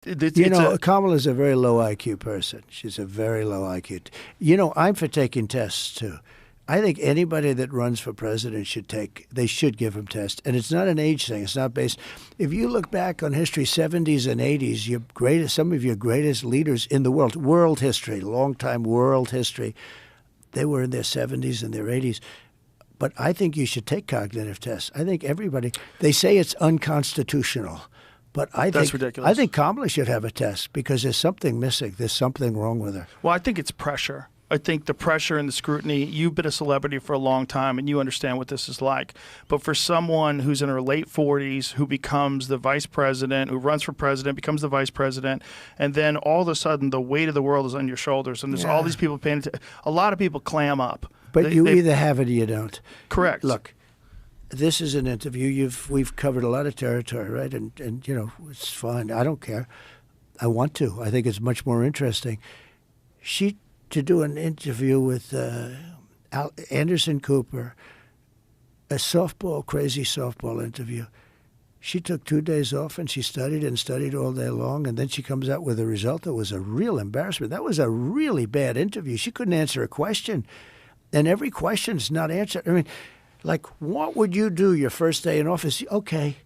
Kamala's a very low IQ person. She's a very low IQ. I'm for taking tests, too. I think anybody that runs for president they should give them tests. And it's not an age thing. It's not based. If you look back on history, 70s and 80s, some of your greatest leaders in the world history, long-time world history, they were in their 70s and their 80s. But I think you should take cognitive tests. I think they say it's unconstitutional. But That's ridiculous. I think Kamala should have a test because there's something missing. There's something wrong with her. Well, I think it's pressure. I think the pressure and the scrutiny, you've been a celebrity for a long time and you understand what this is like. But for someone who's in her late 40s, who becomes the vice president, who runs for president, becomes the vice president, and then all of a sudden the weight of the world is on your shoulders and there's all these people paying attention. A lot of people clam up. But you either have it or you don't. Correct. Look, this is an interview. We've covered a lot of territory, right? And it's fine. I don't care. I want to. I think it's much more interesting. To do an interview with Anderson Cooper, a crazy softball interview. She took 2 days off and she studied all day long, and then she comes out with a result that was a real embarrassment. That was a really bad interview. She couldn't answer a question, and every question's not answered. I mean, like, what would you do your first day in office? Okay,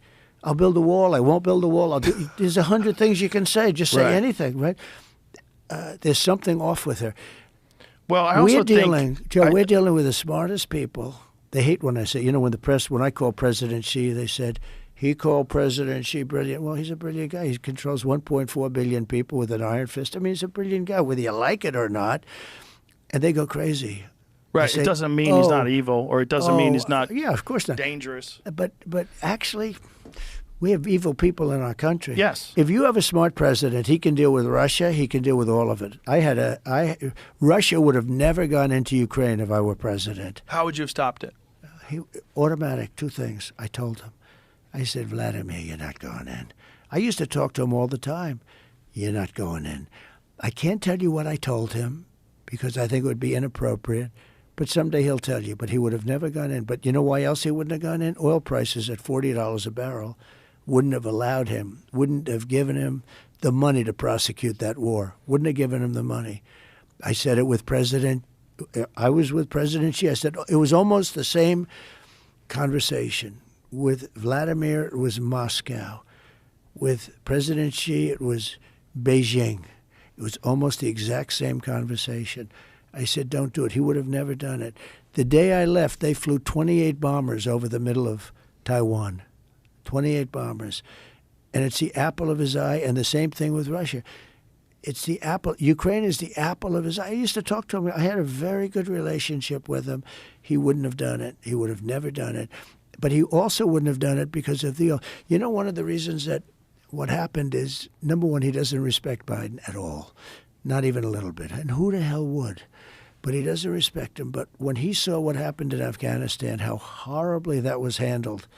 I'll build a wall. I won't build a wall. There's 100 things you can say. Just say anything, right? There's something off with her. Well, I also think, Joe, we're dealing with the smartest people. They hate when I say, when I call President Xi, they said, he called President Xi brilliant. Well, he's a brilliant guy. He controls 1.4 billion people with an iron fist. I mean, he's a brilliant guy, whether you like it or not. And they go crazy. Right. It doesn't mean he's not evil, or it doesn't mean he's not of course not. dangerous. But actually, we have evil people in our country. Yes. If you have a smart president, he can deal with Russia. He can deal with all of it. Russia would have never gone into Ukraine if I were president. How would you have stopped it? Automatic, 2 things. I told him. I said, Vladimir, you're not going in. I used to talk to him all the time. You're not going in. I can't tell you what I told him because I think it would be inappropriate. But someday he'll tell you. But he would have never gone in. But you know why else he wouldn't have gone in? Oil prices at $40 a barrel wouldn't have allowed him, wouldn't have given him the money to prosecute that war, wouldn't have given him the money. I said it I was with President Xi. I said it was almost the same conversation. With Vladimir, it was Moscow. With President Xi, it was Beijing. It was almost the exact same conversation. I said, don't do it. He would have never done it. The day I left, they flew 28 bombers over the middle of Taiwan. 28 bombers. And it's the apple of his eye, and the same thing with Russia. It's the apple. Ukraine is the apple of his eye. I used to talk to him. I had a very good relationship with him. He wouldn't have done it. He would have never done it. But he also wouldn't have done it because of one of the reasons that what happened is, number one, he doesn't respect Biden at all. Not even a little bit. And who the hell would? But he doesn't respect him. But when he saw what happened in Afghanistan, how horribly that was handled,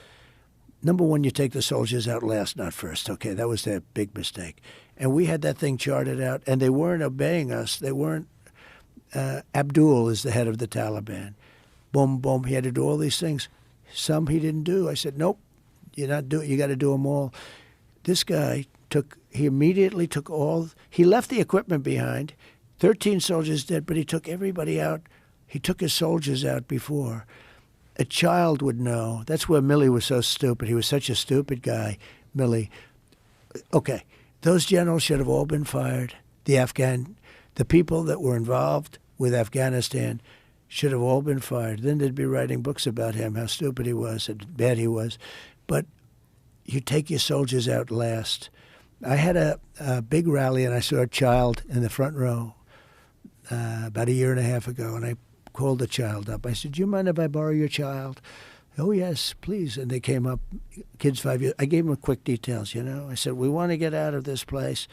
number one, you take the soldiers out last, not first. Okay, that was their big mistake. And we had that thing charted out, and they weren't obeying us. They weren't. Abdul is the head of the Taliban. Boom, boom. He had to do all these things. Some he didn't do. I said, nope, you got to do them all. This guy he immediately took he left the equipment behind, 13 soldiers dead, but he took everybody out. He took his soldiers out before. A child would know. That's where Milley was so stupid. He was such a stupid guy, Milley. Okay, those generals should have all been fired. The people that were involved with Afghanistan should have all been fired. Then they'd be writing books about him, how stupid he was and bad he was. But you take your soldiers out last. I had a big rally, and I saw a child in the front row about a year and a half ago, and I called the child up. I said, do you mind if I borrow your child? Oh, yes, please. And they came up, kids 5 years. I gave them quick details, I said, we want to get out of this place,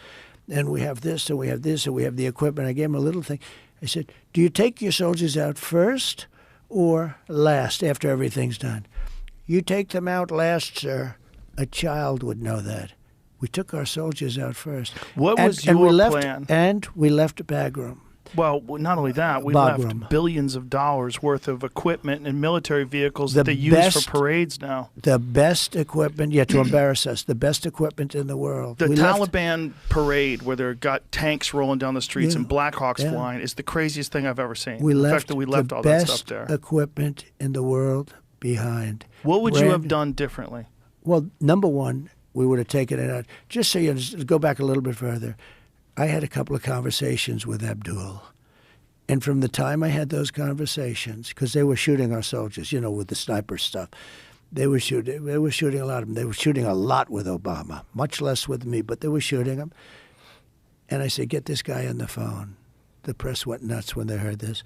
and we have this, and we have this, and we have the equipment. I gave them a little thing. I said, do you take your soldiers out first or last after everything's done? You take them out last, sir. A child would know that. We took our soldiers out first. What was your plan? And we left Bagram. Well, not only that, we Bagram. left billions of dollars worth of equipment and military vehicles that they use for parades now. The best equipment, to embarrass us, the best equipment in the world. The Taliban parade where they've got tanks rolling down the streets and Blackhawks flying is the craziest thing I've ever seen. The fact that we left all that stuff there. Equipment in the world behind. What would you have done differently? Well, number one, we would have taken it out. Just so you go back a little bit further, I had a couple of conversations with Abdul. And from the time I had those conversations, because they were shooting our soldiers, with the sniper stuff, they were shooting a lot of them. They were shooting a lot with Obama, much less with me, but they were shooting them. And I said, get this guy on the phone. The press went nuts when they heard this.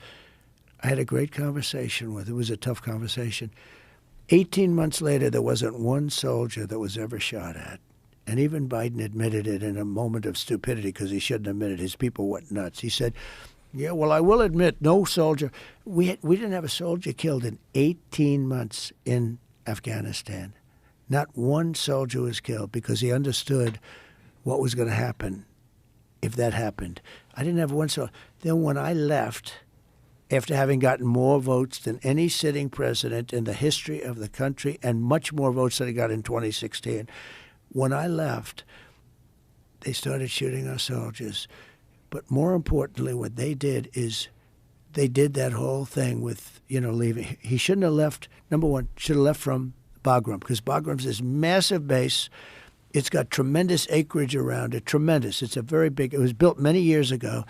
I had a great conversation with him. It was a tough conversation. 18 months later, there wasn't one soldier that was ever shot at. And even Biden admitted it in a moment of stupidity because he shouldn't admit it. His people went nuts. He said, yeah, well, I will admit, no soldier. We didn't have a soldier killed in 18 months in Afghanistan. Not one soldier was killed because he understood what was going to happen if that happened. I didn't have one soldier. Then when I left, after having gotten more votes than any sitting president in the history of the country and much more votes than he got in 2016, when I left, they started shooting our soldiers. But more importantly, what they did is they did that whole thing with, leaving. He shouldn't have left. Number one, should have left from Bagram because Bagram's this massive base. It's got tremendous acreage around it, tremendous. It's a very big, it was built many years ago.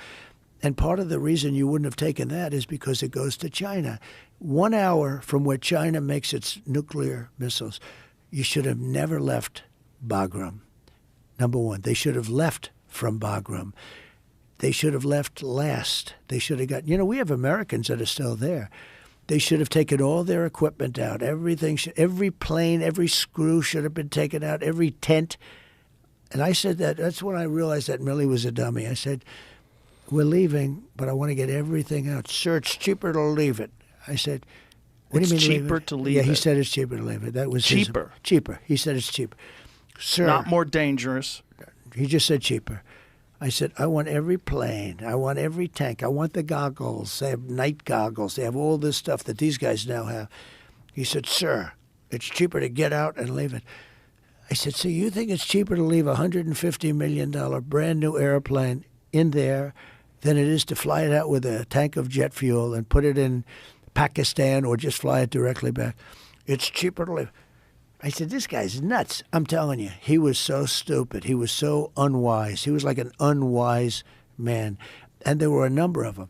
And part of the reason you wouldn't have taken that is because it goes to China. 1 hour from where China makes its nuclear missiles, you should have never left Bagram. Number one, they should have left from Bagram. They should have left last. They should have got, we have Americans that are still there. They should have taken all their equipment out. Everything, every plane, every screw should have been taken out, every tent. And I said that's when I realized that Millie was a dummy. I said, we're leaving, but I want to get everything out. Sir, it's cheaper to leave it. I said, what do you mean cheaper to leave it? Yeah, he said it's cheaper to leave it. That was cheaper. Cheaper. He said it's cheaper. Sir. Not more dangerous. He just said cheaper. I said, I want every plane. I want every tank. I want the goggles. They have night goggles. They have all this stuff that these guys now have. He said, sir, it's cheaper to get out and leave it. I said, so you think it's cheaper to leave a $150 million brand new airplane in there than it is to fly it out with a tank of jet fuel and put it in Pakistan or just fly it directly back? It's cheaper to leave. I said, this guy's nuts. I'm telling you, he was so stupid. He was so unwise. He was like an unwise man. And there were a number of them.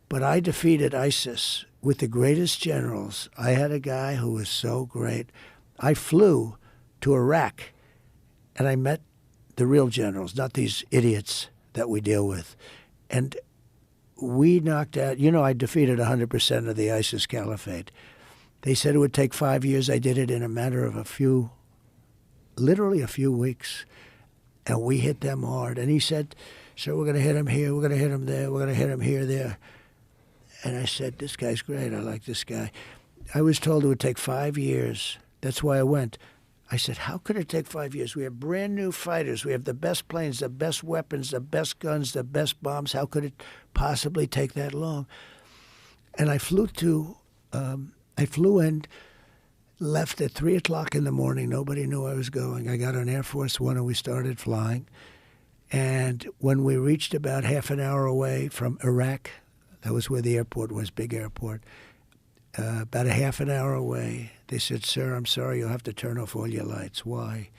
But I defeated ISIS with the greatest generals. I had a guy who was so great. I flew to Iraq, and I met the real generals, not these idiots that we deal with. And we knocked out, I defeated 100% of the ISIS caliphate. They said it would take 5 years. I did it in a matter of literally a few weeks. And we hit them hard. And he said, sir, we're going to hit him here. We're going to hit him there. We're going to hit him here, there. And I said, this guy's great. I like this guy. I was told it would take 5 years. That's why I went. I said, how could it take 5 years? We have brand new fighters. We have the best planes, the best weapons, the best guns, the best bombs. How could it possibly take that long? And I flew in, left at 3 o'clock in the morning. Nobody knew I was going. I got on Air Force One and we started flying. And when we reached about half an hour away from Iraq, that was where the airport was, big airport, about a half an hour away, they said, sir, I'm sorry, you'll have to turn off all your lights. Why?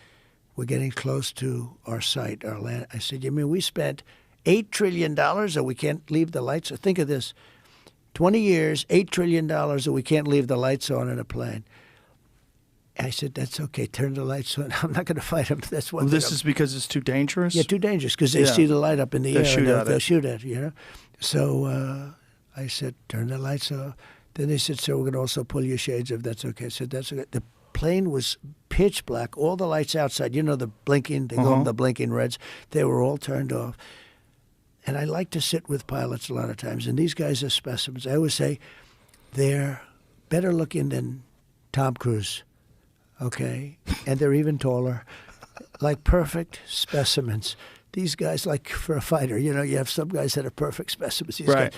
We're getting close to our site, our land. I said, you mean we spent $8 trillion and we can't leave the lights? So think of this. 20 years, $8 trillion, and we can't leave the lights on in a plane. I said, that's okay. Turn the lights on. I'm not going to fight them. That's one. Well, this is because it's too dangerous? Yeah, too dangerous because they see the light up in the air. They'll shoot at it, So I said, turn the lights off. Then they said, sir, we're going to also pull your shades if that's okay. I said, that's okay. The plane was pitch black. All the lights outside, the blinking, they call them the blinking reds, they were all turned off. And I like to sit with pilots a lot of times, and these guys are specimens. I always say they're better looking than Tom Cruise, okay? And they're even taller, like perfect specimens. these guys, like for a fighter, you have some guys that are perfect specimens. These Right.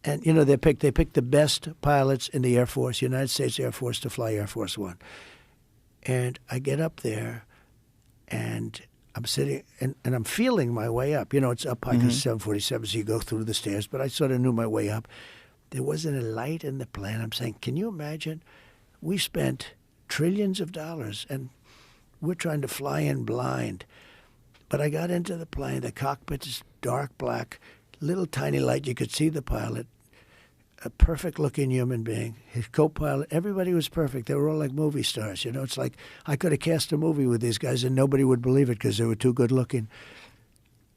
guys, and they pick the best pilots in the Air Force, United States Air Force, to fly Air Force One. And I get up there, and I'm sitting, and I'm feeling my way up. It's up high because 747, so you go through the stairs. But I sort of knew my way up. There wasn't a light in the plane. I'm saying, can you imagine? We spent trillions of dollars, and we're trying to fly in blind. But I got into the plane. The cockpit is dark black, little tiny light. You could see the pilot. A perfect-looking human being. His co-pilot, everybody was perfect. They were all like movie stars. It's like I could have cast a movie with these guys and nobody would believe it because they were too good-looking.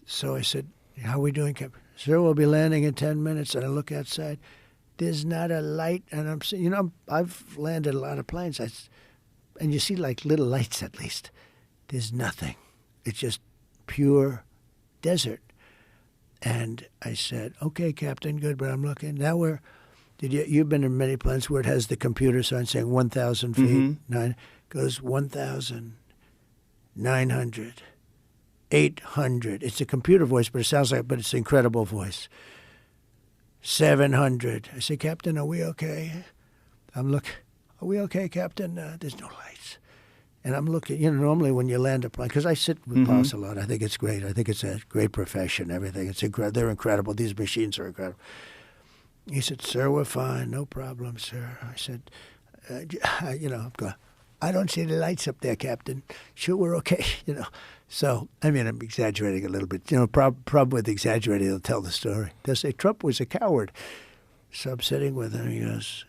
So I said, how are we doing, Captain? Sir, we'll be landing in 10 minutes. And I look outside. There's not a light. And I'm saying, I've landed a lot of planes. And you see like little lights at least. There's nothing. It's just pure desert. And I said, okay, Captain, good, but I'm looking. Now you've been in many planes where it has the computer sign saying 1,000 feet, goes 1,900, 800. It's a computer voice, but it's an incredible voice. 700. I say, Captain, are we okay? Are we okay, Captain? There's no lights. And I'm looking, normally when you land a plane, because I sit with pilots a lot, I think it's great. I think it's a great profession, everything. It's incredible. They're incredible. These machines are incredible. He said, sir, we're fine. No problem, sir. I said, I'm going, I don't see the lights up there, Captain. Sure, we're okay, So, I'm exaggerating a little bit. Problem with exaggerating, they'll tell the story. They'll say, Trump was a coward. So I'm sitting with him. He goes,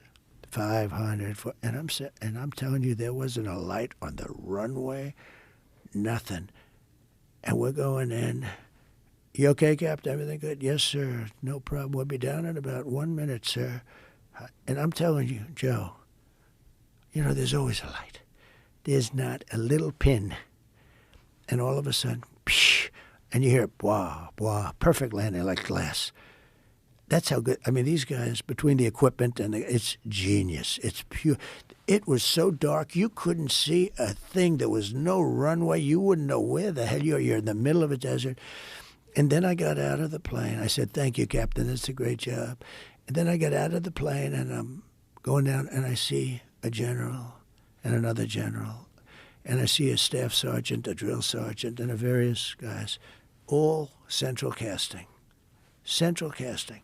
500, and I'm telling you, there wasn't a light on the runway, nothing. And we're going in. You okay, Captain? Everything good? Yes, sir. No problem. We'll be down in about 1 minute, sir. And I'm telling you, Joe, there's always a light. There's not a little pin. And all of a sudden, psh, and you hear blah, blah, perfect landing like glass. That's how good. These guys, between the equipment and it's genius. It's pure. It was so dark you couldn't see a thing. There was no runway. You wouldn't know where the hell you're. You're in the middle of a desert. And then I got out of the plane. I said, thank you, Captain. That's a great job. And then I got out of the plane, and I'm going down, and I see a general and another general. And I see a staff sergeant, a drill sergeant, and various guys, all central casting. Central casting.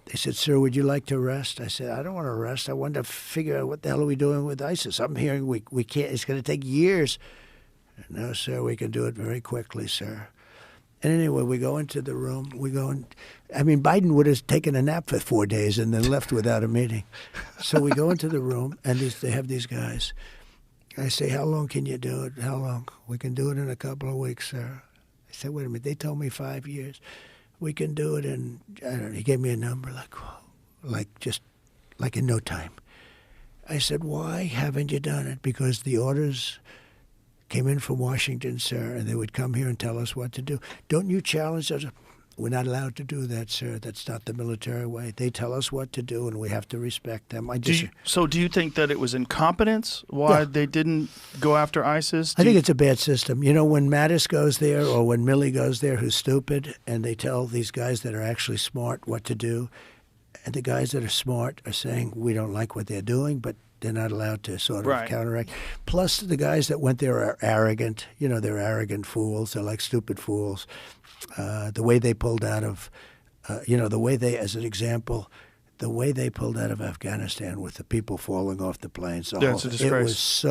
They said, sir, would you like to rest? I said, I don't want to rest. I want to figure out what the hell are we doing with ISIS. I'm hearing we can't. It's going to take years. No, sir, we can do it very quickly, sir. And anyway, we go into the room. Biden would have taken a nap for 4 days and then left without a meeting. So we go into the room, and they have these guys. I say, how long can you do it? How long? We can do it in a couple of weeks, sir. I said, wait a minute. They told me 5 years. We can do it in, I don't know, he gave me a number like in no time. I said, why haven't you done it? Because the orders came in from Washington, sir, and they would come here and tell us what to do. Don't you challenge us? We're not allowed to do that, sir. That's not the military way. They tell us what to do, and we have to respect them. So do you think that it was incompetence why they didn't go after ISIS? I think it's a bad system. When Mattis goes there or when Milley goes there, who's stupid, and they tell these guys that are actually smart what to do, and the guys that are smart are saying, we don't like what they're doing, but they're not allowed to sort of counteract. Plus, the guys that went there are arrogant. They're arrogant fools. They're like stupid fools. The way they pulled out of, the way they, as an example, the way they pulled out of Afghanistan with the people falling off the planes. That's a disgrace.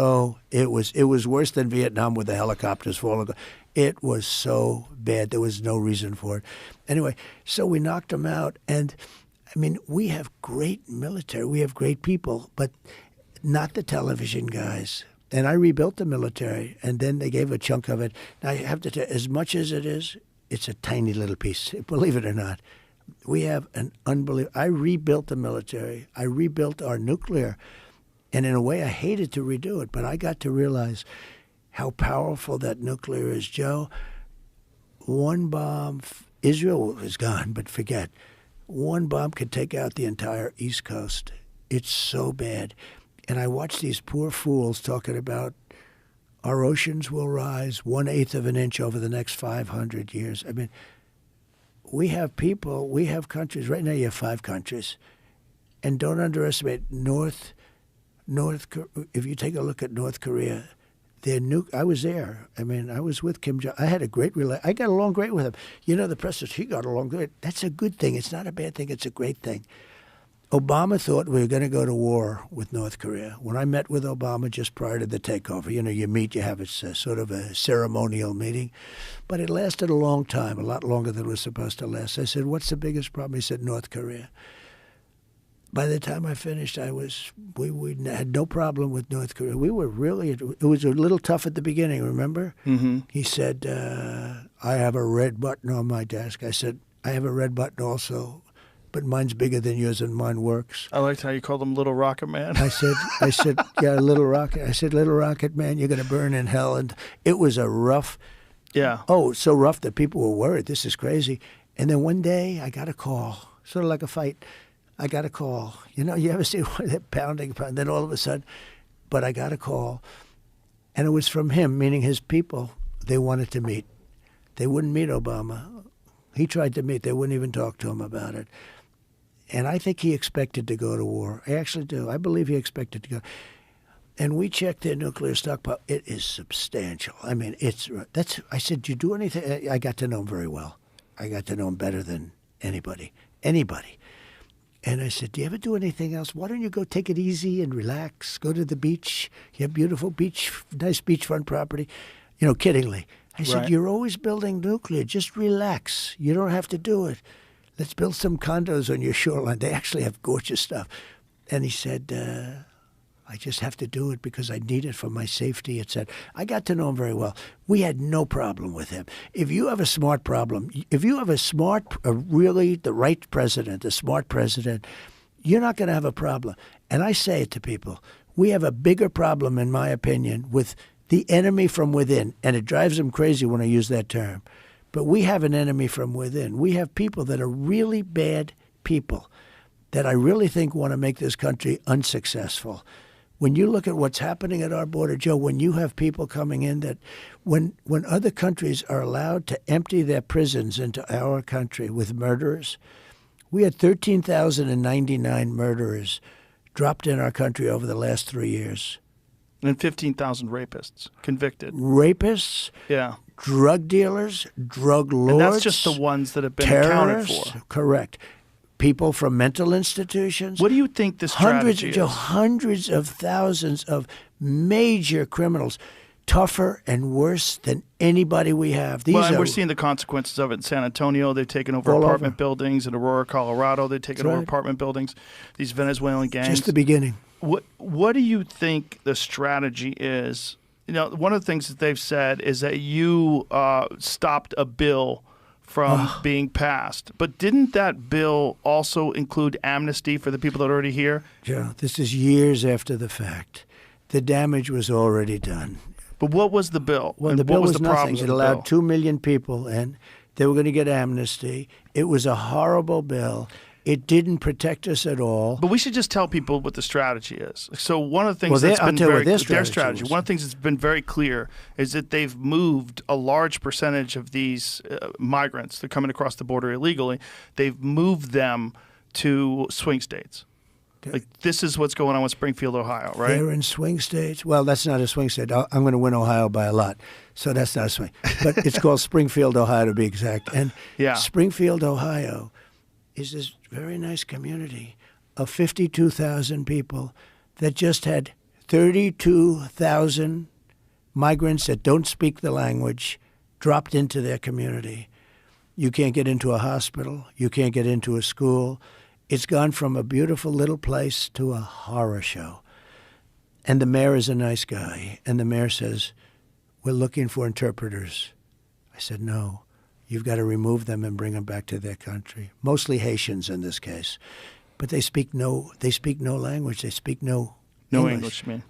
It was worse than Vietnam with the helicopters falling. It was so bad. There was no reason for it. Anyway, so we knocked them out. And, we have great military. We have great people, but not the television guys. And I rebuilt the military, and then they gave a chunk of it. Now, I have to tell you, as much as it is, it's a tiny little piece, believe it or not. We have an unbelievable. I rebuilt the military. I rebuilt our nuclear. And in a way, I hated to redo it, but I got to realize how powerful that nuclear is, Joe. One bomb, Israel is gone, but forget. One bomb could take out the entire East Coast. It's so bad. And I watch these poor fools talking about, Our oceans will rise 1/8 of an inch over the next 500 years. I mean, we have people, we have countries. Right now you have 5 countries. And don't underestimate if you take a look at North Korea, I was there. I mean, I was with Kim Jong. I had a great I got along great with him. You know, the press says he got along great. That's a good thing. It's not a bad thing. It's a great thing. Obama thought we were going to go to war with North Korea. When I met with Obama just prior to the takeover, you know, you meet, you have a sort of a ceremonial meeting. But it lasted a long time, a lot longer than it was supposed to last. I said, what's the biggest problem? He said, North Korea. By the time I finished, we had no problem with North Korea. We were really, it was a little tough at the beginning, remember? Mm-hmm. He said, I have a red button on my desk. I said, I have a red button also, but mine's bigger than yours and mine works. I liked how you called him Little Rocket Man. I said, yeah, Little Rocket. I said, Little Rocket Man, you're going to burn in hell. And it was a rough, so rough that people were worried. This is crazy. And then one day I got a call, sort of like a fight. I got a call. You know, you ever see that pounding, and then all of a sudden, but I got a call. And it was from him, meaning his people. They wanted to meet. They wouldn't meet Obama. He tried to meet. They wouldn't even talk to him about it. And I think he expected to go to war. I actually do. I believe he expected to go. And we checked their nuclear stockpile. It is substantial. I mean, I said, do you do anything? I got to know him very well. I got to know him better than anybody. And I said, do you ever do anything else? Why don't you go take it easy and relax? Go to the beach. You have beautiful beach, nice beachfront property. You know, kiddingly. I said, you're always building nuclear. Just relax. You don't have to do it. Let's build some condos on your shoreline. They actually have gorgeous stuff. And he said, I just have to do it because I need it for my safety, etc. I got to know him very well. We had no problem with him. If you have a smart problem, if you have really the right president, a smart president, you're not going to have a problem. And I say it to people, we have a bigger problem, in my opinion, with the enemy from within. And it drives them crazy when I use that term. But we have an enemy from within. We have people that are really bad people that I really think want to make this country unsuccessful. When you look at what's happening at our border, Joe, when you have people coming in that when other countries are allowed to empty their prisons into our country with murderers, we had 13,099 murderers dropped in our country over the last 3 years. And 15,000 rapists convicted. Rapists? Yeah. Drug dealers, drug lords. And that's just the ones that have been accounted for. Correct. People from mental institutions. What do you think the strategy is? Hundreds of thousands of major criminals, tougher and worse than anybody we have. And we're seeing the consequences of it in San Antonio. They've taken over apartment buildings. In Aurora, Colorado, they've taken over apartment buildings. These Venezuelan gangs. Just the beginning. What do you think the strategy is? You know, one of the things that they've said is that you stopped a bill from being passed. But didn't that bill also include amnesty for the people that are already here? Joe, this is years after the fact. The damage was already done. But what was the bill? Well, the bill was nothing. It allowed 2 million people in. They were going to get amnesty. It was a horrible bill. It didn't protect us at all. But we should just tell people what the strategy is. So one of the things that's been their strategy. One of the things that's been very clear is that they've moved a large percentage of these migrants that are coming across the border illegally. They've moved them to swing states. Like, this is what's going on with Springfield, Ohio, right? They're in swing states. Well, that's not a swing state. I'm going to win Ohio by a lot. So that's not a swing. But it's called Springfield, Ohio, to be exact. And Springfield, Ohio is this very nice community of 52,000 people that just had 32,000 migrants that don't speak the language dropped into their community. You can't get into a hospital. You can't get into a school. It's gone from a beautiful little place to a horror show. And the mayor is a nice guy. And the mayor says, we're looking for interpreters. I said, no. You've got to remove them and bring them back to their country. Mostly Haitians in this case. But they speak no language. They speak no English, you mean?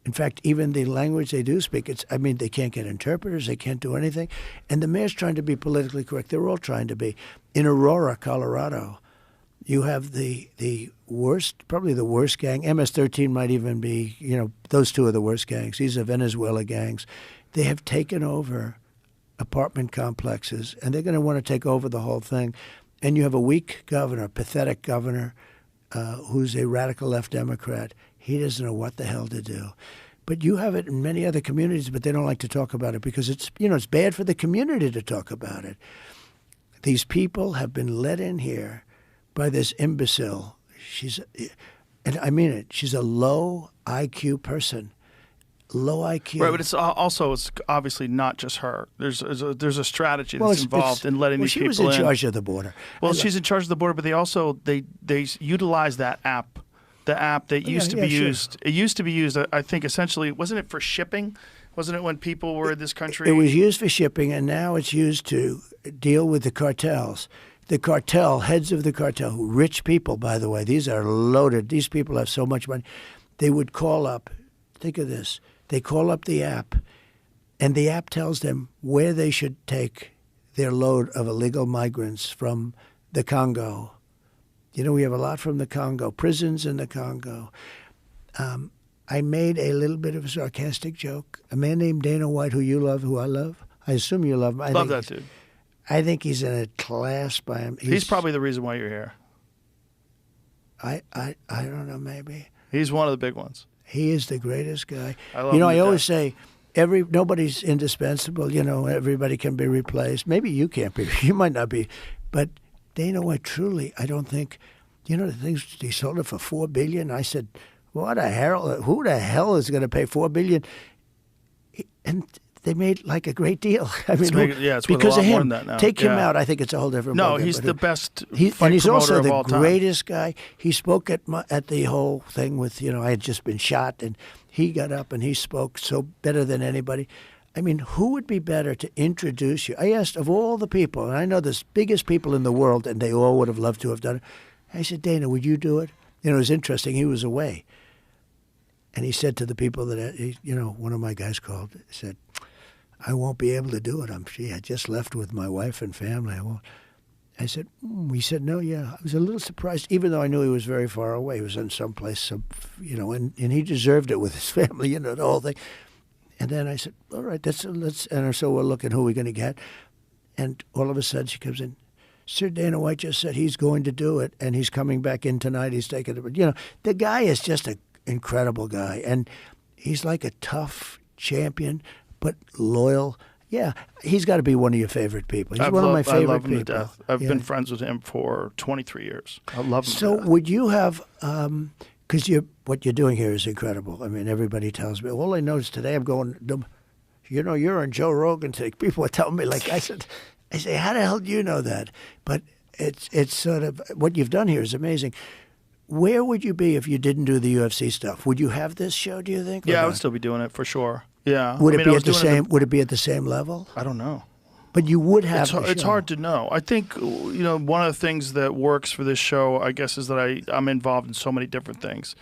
In fact, even the language they do speak, they can't get interpreters. They can't do anything. And the mayor's trying to be politically correct. They're all trying to be. In Aurora, Colorado, You have the worst, probably the worst gang. MS-13 might even be, those two are the worst gangs. These are Venezuela gangs. They have taken over apartment complexes, and they're going to want to take over the whole thing. And you have a weak governor, pathetic governor, who's a radical left Democrat. He doesn't know what the hell to do. But you have it in many other communities, but they don't like to talk about it because it's bad for the community to talk about it. These people have been let in here by this imbecile. And I mean it, she's a low IQ person. Low IQ. Right, but it's obviously not just her. There's a strategy that's involved in letting these people in. She was in charge of the border. Well, she's in charge of the border, but they utilize that app. The app that used to be used. It used to be used, I think, essentially, wasn't it for shipping? Wasn't it when people were in this country? It was used for shipping, and now it's used to deal with the cartels. The cartel, heads of the cartel, rich people, by the way, these are loaded. These people have so much money. They would call up, think of this, they call up the app, and the app tells them where they should take their load of illegal migrants from the Congo. We have a lot from the Congo, prisons in the Congo. I made a little bit of a sarcastic joke. A man named Dana White, who you love, who I love. I assume you love him. Love that dude. I think he's in a class by him. He's probably the reason why you're here. I don't know, maybe. He's one of the big ones. He is the greatest guy. I love him I to always death. say, nobody's indispensable. Everybody can be replaced. Maybe you can't be. You might not be. But Dana White, truly, I don't think, the things he sold it for $4 billion. I said, what the hell? Who the hell is going to pay $4 billion? And they made like a great deal. I mean, it's because of him. More than that now. Take him out. I think it's a whole different. No, program, he's the best. And he's also the of all time. greatest guy. He spoke at the whole thing with I had just been shot, and he got up and he spoke so better than anybody. I mean, who would be better to introduce you? I asked of all the people, and I know the biggest people in the world, and they all would have loved to have done it. I said, Dana, would you do it? It was interesting. He was away. And he said to the people that, one of my guys called, said, I won't be able to do it. I just left with my wife and family. I won't. I said, he said, no, yeah. I was a little surprised, even though I knew he was very far away. He was in someplace, and he deserved it with his family, the whole thing. And then I said, all right, and so we're looking who we're going to get. And all of a sudden she comes in. Sir Dana White just said he's going to do it, and he's coming back in tonight. He's taking it. The guy is just an incredible guy, and he's like a tough champion, but loyal. Yeah, he's got to be one of your favorite people. He's one of my favorite I love him people. To death. I've been friends with him for 23 years. I love him. So would you have, because what you're doing here is incredible. I mean, everybody tells me. All I noticed today, I'm going, you're on Joe Rogan today. People are telling me, I say, how the hell do you know that? But it's sort of, what you've done here is amazing. Where would you be if you didn't do the UFC stuff? Would you have this show, do you think? Yeah, I would still be doing it for sure. Yeah. Would it be at the same? Would it be at the same level? I don't know. But you would have. It's hard to know. I think one of the things that works for this show, I guess, is that I'm involved in so many different things.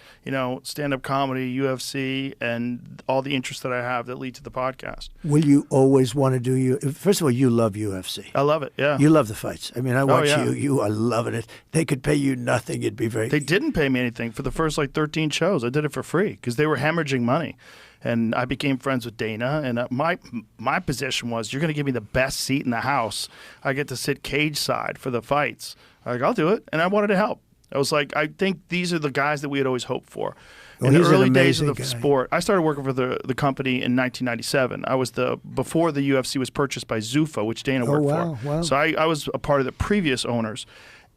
Stand-up comedy, UFC, and all the interests that I have that lead to the podcast. Will you always want to do First of all, you love UFC. I love it. Yeah. You love the fights. I mean, I watch you. You are loving it. They could pay you nothing. It'd be very. They didn't pay me anything for the first 13 shows. I did it for free because they were hemorrhaging money. And I became friends with Dana, and my position was, you're going to give me the best seat in the house. I get to sit cage side for the fights. I'll do it, and I wanted to help. I was like, I think these are the guys that we had always hoped for. In the early days of the sport, I started working for the company in 1997. I was before the UFC was purchased by Zuffa, which Dana worked for. Wow. So I was a part of the previous owners.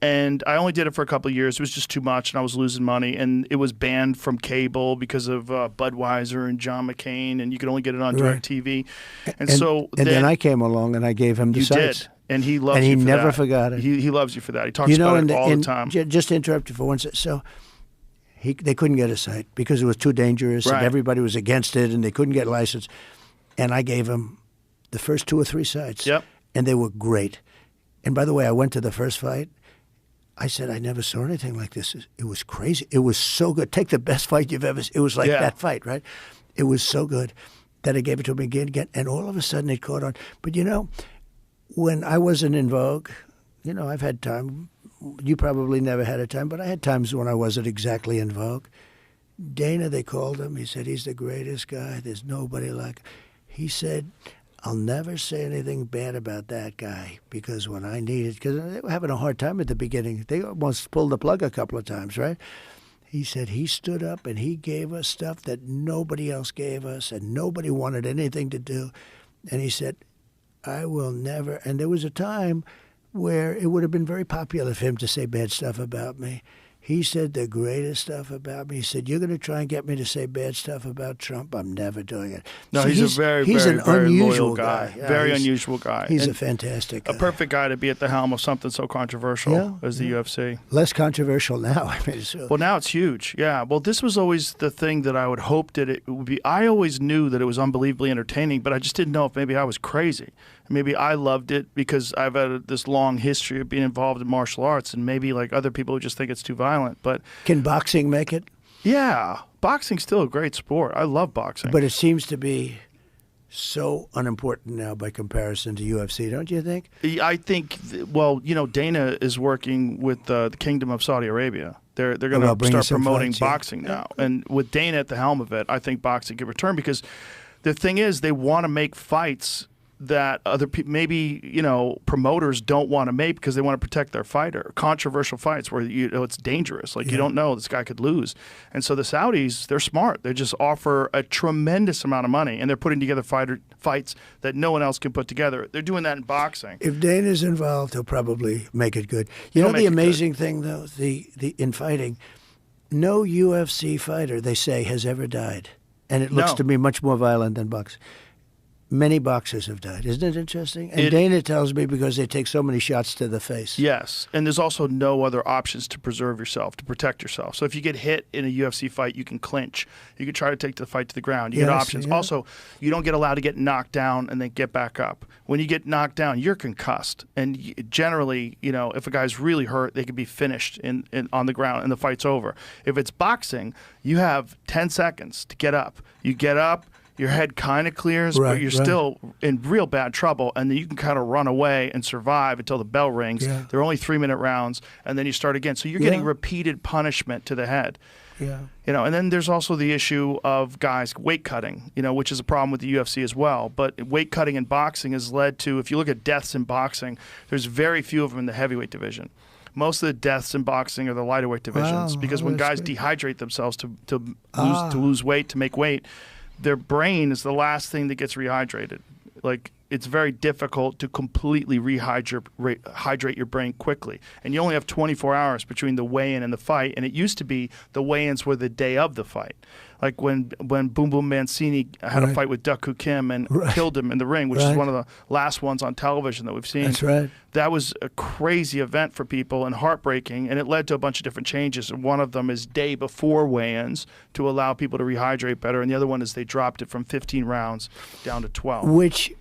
And I only did it for a couple of years. It was just too much, and I was losing money. And it was banned from cable because of Budweiser and John McCain, and you could only get it on DirecTV. And then I came along, and I gave him the sites. You did, and he loves you for that. And he never forgot it. He loves you for that. He talks about it all the time. Just to interrupt you for one second. So they couldn't get a site because it was too dangerous, and everybody was against it, and they couldn't get a license. And I gave him the first 2 or 3 sites. Yep. And they were great. And by the way, I went to the first fight. I said, I never saw anything like this. It was crazy. It was so good. Take the best fight you've ever seen. It was like that fight, right? It was so good that I gave it to him again, and all of a sudden it caught on. But when I wasn't in vogue, I've had time you probably never had a time, but I had times when I wasn't exactly in vogue. Dana, they called him. He said, he's the greatest guy. There's nobody like. He said, I'll never say anything bad about that guy because when I needed, because they were having a hard time at the beginning. They almost pulled the plug a couple of times, right? He said he stood up and he gave us stuff that nobody else gave us and nobody wanted anything to do. And he said, I will never. And there was a time where it would have been very popular for him to say bad stuff about me. He said the greatest stuff about me. He said, you're going to try and get me to say bad stuff about Trump? I'm never doing it. No, So he's a very unusual loyal guy. Yeah, very unusual guy. He's and a fantastic guy. a perfect guy to be at the helm of something so controversial as the UFC. Less controversial now. I mean, Well, now it's huge. Yeah. Well, this was always the thing that I would hope that it would be. I always knew that it was unbelievably entertaining, but I just didn't know if maybe I was crazy. Maybe I loved it because I've had this long history of being involved in martial arts, and maybe like other people who just think it's too violent. But can boxing make it? Yeah, boxing's still a great sport. I love boxing. But it seems to be so unimportant now by comparison to UFC, don't you think? I think, well, you know, Dana is working with the Kingdom of Saudi Arabia. They're going to start promoting boxing now. And with Dana at the helm of it, I think boxing could return because the thing is they want to make fights that other people, maybe, you know, promoters don't want to make because they want to protect their fighter. Controversial fights where, you know, it's dangerous. Like, you don't know, this guy could lose. And so the Saudis, they're smart. They just offer a tremendous amount of money, and they're putting together fights that no one else can put together. They're doing that in boxing. If Dana's involved, he'll probably make it good. You know the amazing thing, though, in fighting, no UFC fighter, they say, has ever died. And it looks to me much more violent than boxing. Many boxers have died. Isn't it interesting? And Dana tells me because they take so many shots to the face. Yes. And there's also no other options to preserve yourself, to protect yourself. So if you get hit in a UFC fight, you can clinch. You can try to take the fight to the ground. You get options. Yeah. Also, you don't get allowed to get knocked down and then get back up. When you get knocked down, you're concussed. And generally, you know, if a guy's really hurt, they can be finished on the ground and the fight's over. If it's boxing, you have 10 seconds to get up. You get up. Your head kind of clears, but you're still in real bad trouble, and then you can kind of run away and survive until the bell rings. Yeah. They're only 3-minute rounds, and then you start again. So you're getting repeated punishment to the head. Yeah. You know, and then there's also the issue of guys weight cutting, you know, which is a problem with the UFC as well. But weight cutting in boxing has led to, if you look at deaths in boxing, there's very few of them in the heavyweight division. Most of the deaths in boxing are the lighter weight divisions because when guys dehydrate themselves to lose weight, to make weight, their brain is the last thing that gets rehydrated. Like, it's very difficult to completely hydrate your brain quickly. And you only have 24 hours between the weigh-in and the fight. And it used to be the weigh-ins were the day of the fight. Like when Boom Boom Mancini had a fight with Duk Kim and killed him in the ring, which is one of the last ones on television that we've seen. That's right. That was a crazy event for people and heartbreaking, and it led to a bunch of different changes. And one of them is day before weigh-ins to allow people to rehydrate better, and the other one is they dropped it from 15 rounds down to 12. Which,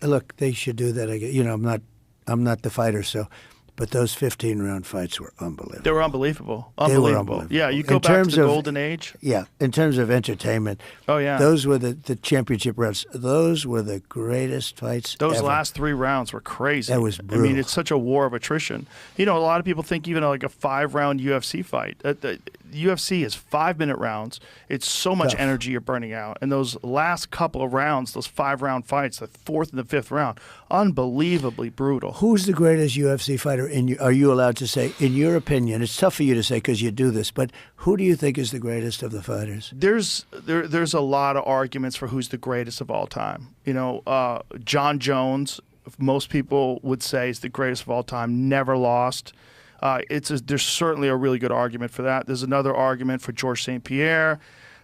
look, they should do that. You know, I'm not the fighter, so. But those 15-round fights were unbelievable. They were unbelievable. They were unbelievable. Yeah, you go back to the golden age. Yeah, in terms of entertainment. Oh, yeah. Those were the championship rounds. Those were the greatest fights Those ever. last 3 rounds were crazy. That was brutal. I mean, it's such a war of attrition. You know, a lot of people think even like a 5-round UFC fight. The UFC is 5-minute rounds. It's so much energy you're burning out. And those last couple of rounds, those 5-round fights, the 4th and the 5th round, unbelievably brutal. Who's the greatest UFC fighter? Are you allowed to say, in your opinion? It's tough for you to say because you do this, but who do you think is the greatest of the fighters? There's a lot of arguments for who's the greatest of all time. You know, John Jones, most people would say is the greatest of all time, never lost. There's certainly a really good argument for that. There's another argument for Georges St. Pierre.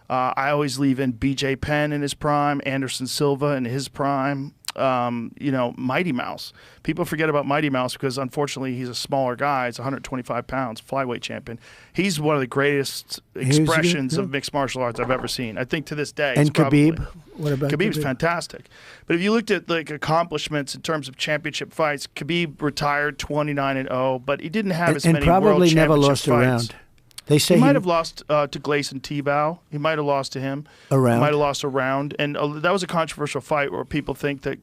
I always leave in B.J. Penn in his prime, Anderson Silva in his prime. You know, Mighty Mouse. People forget about Mighty Mouse because, unfortunately, he's a smaller guy. He's 125 pounds, flyweight champion. He's one of the greatest expressions of mixed martial arts I've ever seen. I think to this day. And Khabib? What about Khabib's fantastic. But if you looked at like accomplishments in terms of championship fights, Khabib retired 29-0, but he didn't have as many world championship fights. And probably never lost a round. They say he might have lost to Gleison Tebow. He might have lost to him. Around. He might have lost a round. And that was a controversial fight where people think that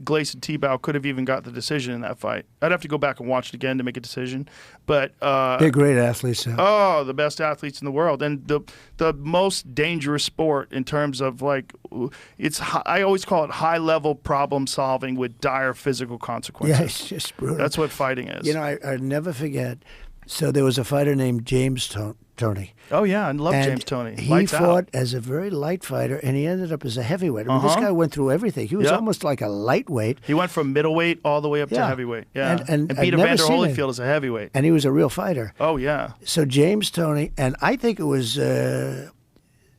Gleison Tebow could have even got the decision in that fight. I'd have to go back and watch it again to make a decision. But they're great athletes. Oh, the best athletes in the world. And the most dangerous sport in terms of, like, I always call it high-level problem solving with dire physical consequences. Yeah, it's just brutal. That's what fighting is. You know, I never forget. So there was a fighter named James Toney. Oh, yeah, I love James Toney. He fought as a very light fighter, and he ended up as a heavyweight. I mean, this guy went through everything. He was almost like a lightweight. He went from middleweight all the way up to heavyweight. Yeah, and beat Evander Holyfield as a heavyweight. And he was a real fighter. Oh, yeah. So James Toney, and I think it was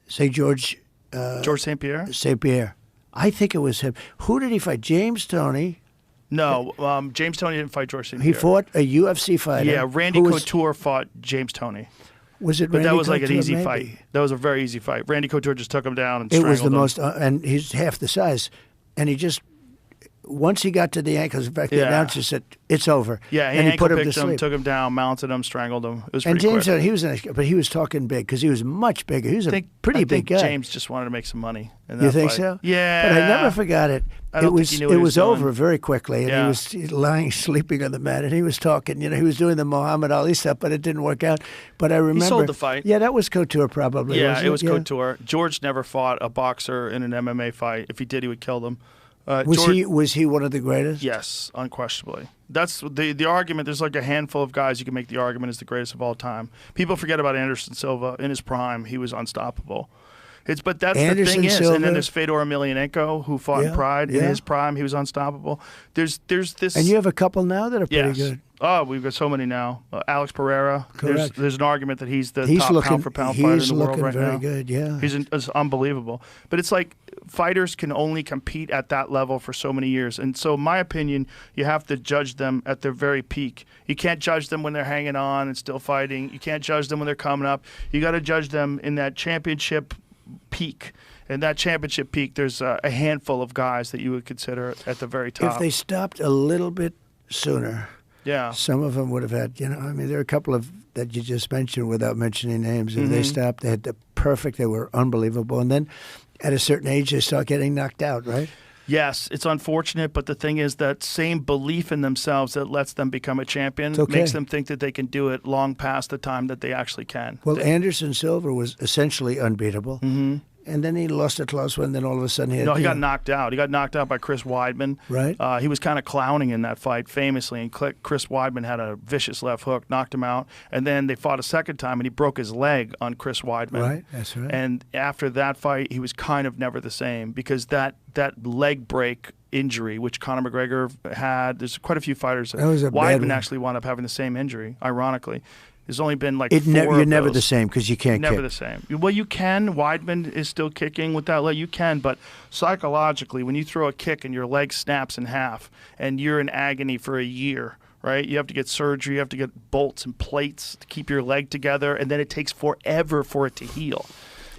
George St. Pierre? St. Pierre. I think it was him. Who did he fight? James Toney. No, James Toney didn't fight George St. Pierre. He fought a UFC fighter. Yeah, Randy Couture fought James Toney. Was it But Randy that was like Couture, an easy maybe? fight. That was a very easy fight. Randy Couture just took him down and it strangled was the him. most, and he's half the size. And he just, once he got to the ankles, in fact, the announcer said, it's over. Yeah, and he put him to picked him, sleep. took him down, mounted him, strangled him. It was And pretty James, quick. he was, but he was talking big because he was much bigger. He was a pretty big guy. James just wanted to make some money in that You think fight. so? Yeah. But I never forgot it. I don't think he knew what it he was was doing. over very quickly, and he was lying, sleeping on the mat, and he was talking. You know, he was doing the Muhammad Ali stuff, but it didn't work out. But I remember He sold the fight. Yeah, that was Couture probably. Yeah, wasn't it was Couture. George never fought a boxer in an MMA fight. If he did, he would kill them. Was he one of the greatest? Yes, unquestionably. That's the argument. There's like a handful of guys you can make the argument is the greatest of all time. People forget about Anderson Silva. In his prime, he was unstoppable. But that's Anderson the thing is, Silva. and then there's Fedor Emelianenko, who fought in Pride. In his prime, he was unstoppable. There's this, and you have a couple now that are pretty good. Oh, we've got so many now. Alex Pereira. Correct. There's an argument that he's the top pound-for-pound fighter in the world right now. He's looking very good. Yeah, it's unbelievable. But it's like fighters can only compete at that level for so many years, and so in my opinion, you have to judge them at their very peak. You can't judge them when they're hanging on and still fighting. You can't judge them when they're coming up. You got to judge them in that championship peak. And that championship peak, there's a handful of guys that you would consider at the very top. If they stopped a little bit sooner, some of them would have had, I mean, there are a couple of that you just mentioned without mentioning names. If they stopped, they had they were unbelievable. And then at a certain age, they start getting knocked out, right? Yes, it's unfortunate, but the thing is that same belief in themselves that lets them become a champion makes them think that they can do it long past the time that they actually can. Well, Anderson Silva was essentially unbeatable. Mm-hmm. And then he lost a close one. Then all of a sudden he got knocked out. He got knocked out by Chris Weidman. Right. He was kind of clowning in that fight famously, and Chris Weidman had a vicious left hook, knocked him out. And then they fought a second time, and he broke his leg on Chris Weidman. Right, that's right. And after that fight, he was kind of never the same because that leg break injury, which Conor McGregor had, there's quite a few fighters. That was a bad Weidman one. actually wound up having the same injury, ironically. There's only been like you're never the same because you can't never kick. the same. Well, you can. Weidman is still kicking with that leg. You can, but psychologically, when you throw a kick and your leg snaps in half and you're in agony for a year, right? You have to get surgery. You have to get bolts and plates to keep your leg together, and then it takes forever for it to heal.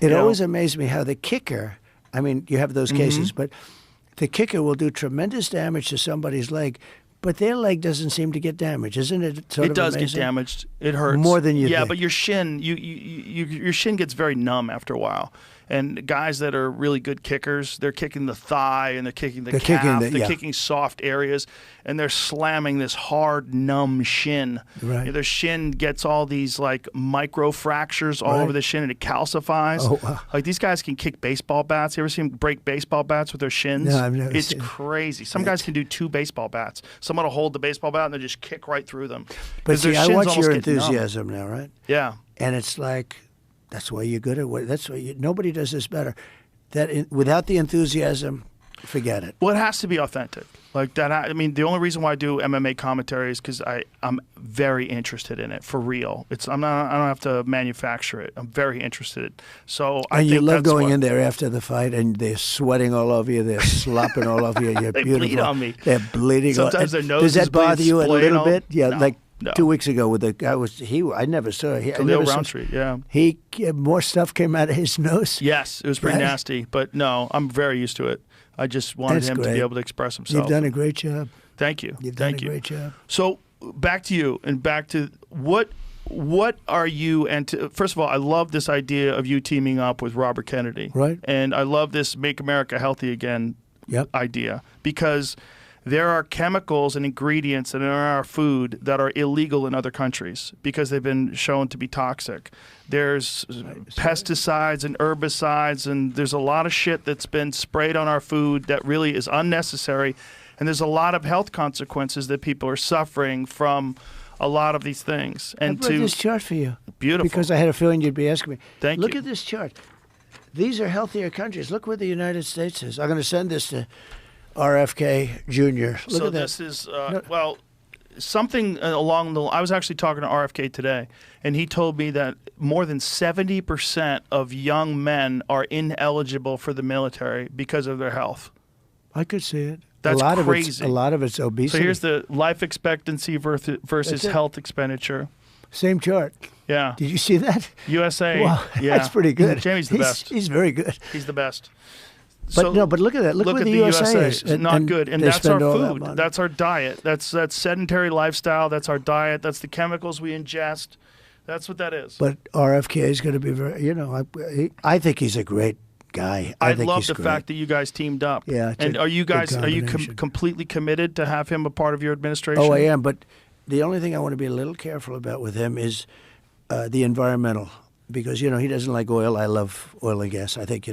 It always amazed me how the kicker, I mean, you have those cases, but the kicker will do tremendous damage to somebody's leg, but their leg doesn't seem to get damaged, isn't it? It does get damaged. It hurts more than you think. Yeah, but your shin, your shin gets very numb after a while. And guys that are really good kickers, they're kicking the thigh and they're kicking the calf. They're kicking soft areas, and they're slamming this hard, numb shin. Right. Their shin gets all these like micro fractures all over the shin, and it calcifies. Oh, wow. Like these guys can kick baseball bats. You ever see them break baseball bats with their shins? No, I've never It's seen it. crazy. Some guys can do 2 baseball bats. Someone will hold the baseball bat and they just kick right through them. But 'Cause their see, I shins watch almost your get numb. enthusiasm now, right? Yeah. And it's like, that's why you're good at what. That's why nobody does this better. Without the enthusiasm, forget it. Well, it has to be authentic. Like that. I mean, the only reason why I do MMA commentary is because I'm very interested in it for real. I don't have to manufacture it. I'm very interested. So I think you love that's going what, in there after the fight, and they're sweating all over you. They're slopping all over you. You're They beautiful. bleed on me. They're bleeding. Sometimes their noses Does that bother bleed, you a splaying little all- bit? Yeah, No, like no. 2 weeks ago with the guy I never saw. Khalil Roundtree. Yeah. More stuff came out of his nose. Yes, it was pretty Right. nasty, but no, I'm very used to it. I just wanted That's him to great. be able to express himself. You've done a great job. Thank you. You've done Thank a you. great job. So back to you and back to what what are you, and first of all, I love this idea of you teaming up with Robert Kennedy. Right. And I love this Make America Healthy Again idea, because there are chemicals and ingredients in our food that are illegal in other countries because they've been shown to be toxic. There's pesticides and herbicides, and there's a lot of shit that's been sprayed on our food that really is unnecessary. And there's a lot of health consequences that people are suffering from a lot of these things. And I brought this chart for you. Beautiful. Because I had a feeling you'd be asking me. Thank you. Look at this chart. These are healthier countries. Look where the United States is. I'm going to send this to RFK Jr. Look so at that. This is, well, something along the, I was actually talking to RFK today, and he told me that more than 70% of young men are ineligible for the military because of their health. I could see it. That's crazy. A lot of it's obesity. So here's the life expectancy versus health expenditure. Same chart. Yeah. Did you see that? USA. Wow, yeah. that's pretty good. Jamie's the best. He's very good. He's the best. But no, but look at that. Look where at the USA is. It's not good. And that's our food. That that's our diet. That's sedentary lifestyle. That's our diet. That's the chemicals we ingest. That's what that is. But RFK is going to be very, I think he's a great guy. I love the fact that you guys teamed up. Yeah. And are you completely committed to have him a part of your administration? Oh, I am. But the only thing I want to be a little careful about with him is the environmental. Because, he doesn't like oil. I love oil and gas. I think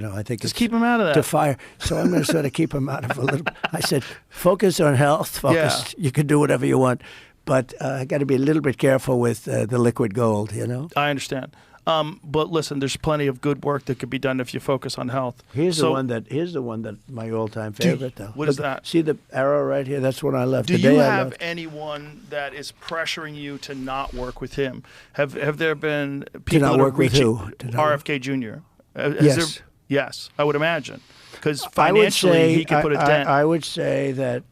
just keep him out of that. To fire. So I'm going to sort of keep him out of a little. I said, focus on health. Focus. Yeah. You can do whatever you want. But I got to be a little bit careful with the liquid gold, I understand. But listen, there's plenty of good work that could be done if you focus on health. Here's the one that my all-time favorite, though. What is that? See the arrow right here? That's what I left. Do you have anyone that is pressuring you to not work with him? Have there been people to not that work are reaching with who? RFK Jr.? Yes. Yes, I would imagine. Because financially, he could put a dent. I would say that,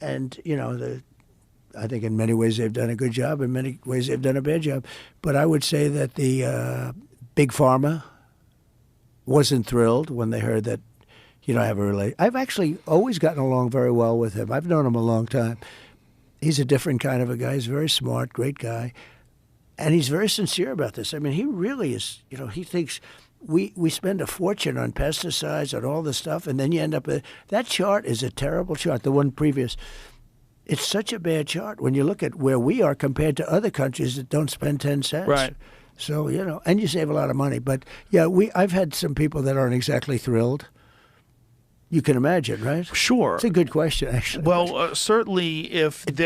and I think in many ways they've done a good job. In many ways they've done a bad job. But I would say that the Big Pharma wasn't thrilled when they heard that, I have a relation. I've actually always gotten along very well with him. I've known him a long time. He's a different kind of a guy. He's very smart, great guy. And he's very sincere about this. I mean, he really is, he thinks we spend a fortune on pesticides and all this stuff, and then you end up with that chart is a terrible chart, the one previous. It's such a bad chart when you look at where we are compared to other countries that don't spend 10 cents. Right. So, and you save a lot of money. But, yeah, I've had some people that aren't exactly thrilled. You can imagine, right? Sure. It's a good question, actually. Well, certainly if it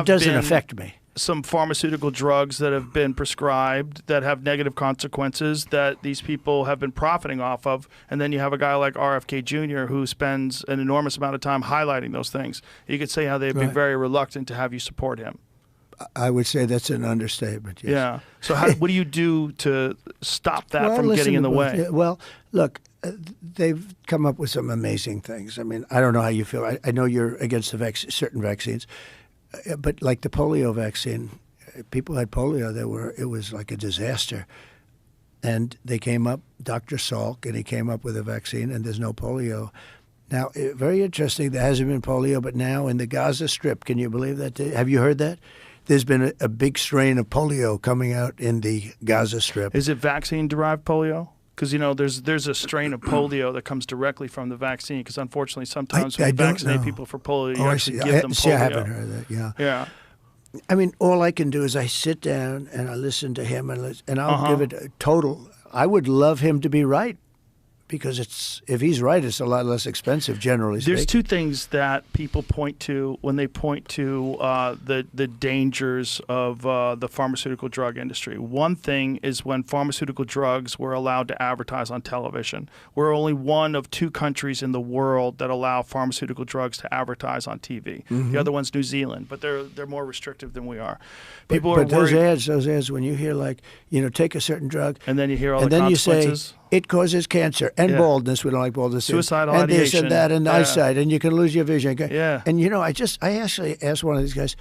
doesn't affect me. Some pharmaceutical drugs that have been prescribed that have negative consequences that these people have been profiting off of, and then you have a guy like RFK Jr. who spends an enormous amount of time highlighting those things. You could say how they'd be very reluctant to have you support him. I would say that's an understatement, yes. Yeah. So what do you do to stop that from getting in the way? Well, look, they've come up with some amazing things. I mean, I don't know how you feel. I know you're against certain vaccines. But like the polio vaccine, people had polio. It was like a disaster. And they came up, Dr. Salk, and he came up with a vaccine, and there's no polio. Now, very interesting, there hasn't been polio, but now in the Gaza Strip, can you believe that? Have you heard that? There's been a big strain of polio coming out in the Gaza Strip. Is it vaccine-derived polio? Because, there's a strain of polio that comes directly from the vaccine. Because, unfortunately, sometimes when you vaccinate people for polio, you actually give them polio. I haven't heard that, yeah. Yeah. I mean, all I can do is I sit down and I listen to him, and I'll give it a total. I would love him to be right. Because if he's right, it's a lot less expensive, generally speaking. There's two things that people point to when they point to the dangers of the pharmaceutical drug industry. One thing is when pharmaceutical drugs were allowed to advertise on television. We're only one of 2 countries in the world that allow pharmaceutical drugs to advertise on TV. Mm-hmm. The other one's New Zealand, but they're more restrictive than we are. People are worried. Those ads, when you hear take a certain drug, and then you hear all the consequences. You say, it causes cancer and baldness. We don't like baldness. Suicidal and ideation. And this and that and eyesight, and you can lose your vision. Yeah. And I actually asked one of these guys,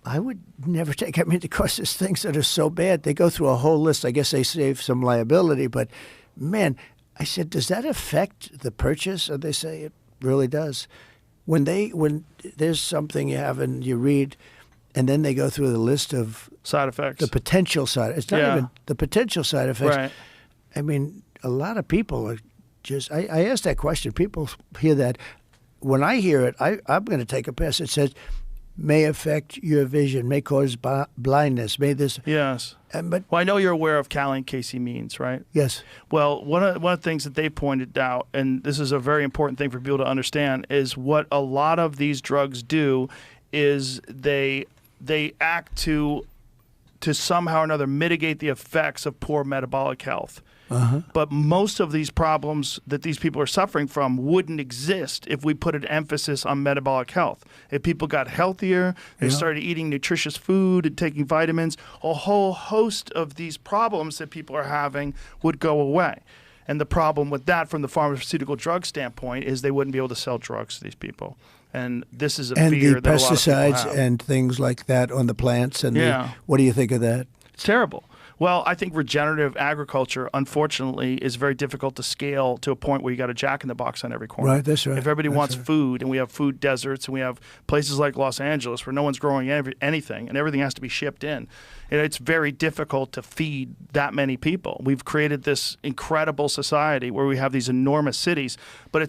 I would never take. I mean, because there's things that are so bad. They go through a whole list. I guess they save some liability, but man, I said, does that affect the purchase? And they say it really does. When there's something you have and you read, and then they go through the list of Side effects. the potential side. It's not even the potential side effects. Right. I mean, a lot of people are just. I asked that question. People hear that. When I hear it, I'm going to take a pass. It says, may affect your vision, may cause blindness, may this. Yes. But well, I know you're aware of caline caseamines, right? yes. Well, one of the things that they pointed out, and this is a very important thing for people to understand, is what a lot of these drugs do is they act to somehow or another mitigate the effects of poor metabolic health. But most of these problems that these people are suffering from wouldn't exist if we put an emphasis on metabolic health. If people got healthier, they started eating nutritious food and taking vitamins, a whole host of these problems that people are having would go away. And the problem with that from the pharmaceutical drug standpoint is they wouldn't be able to sell drugs to these people. And this is a fear that a lot of people pesticides have. and things like that on the plants. And what do you think of that? It's terrible. Well, I think regenerative agriculture, unfortunately, is very difficult to scale to a point where you got a Jack-in-the-Box on every corner. Right, that's right. If everybody wants food, and we have food deserts, and we have places like Los Angeles where no one's growing anything, and everything has to be shipped in, and it's very difficult to feed that many people. We've created this incredible society where we have these enormous cities, but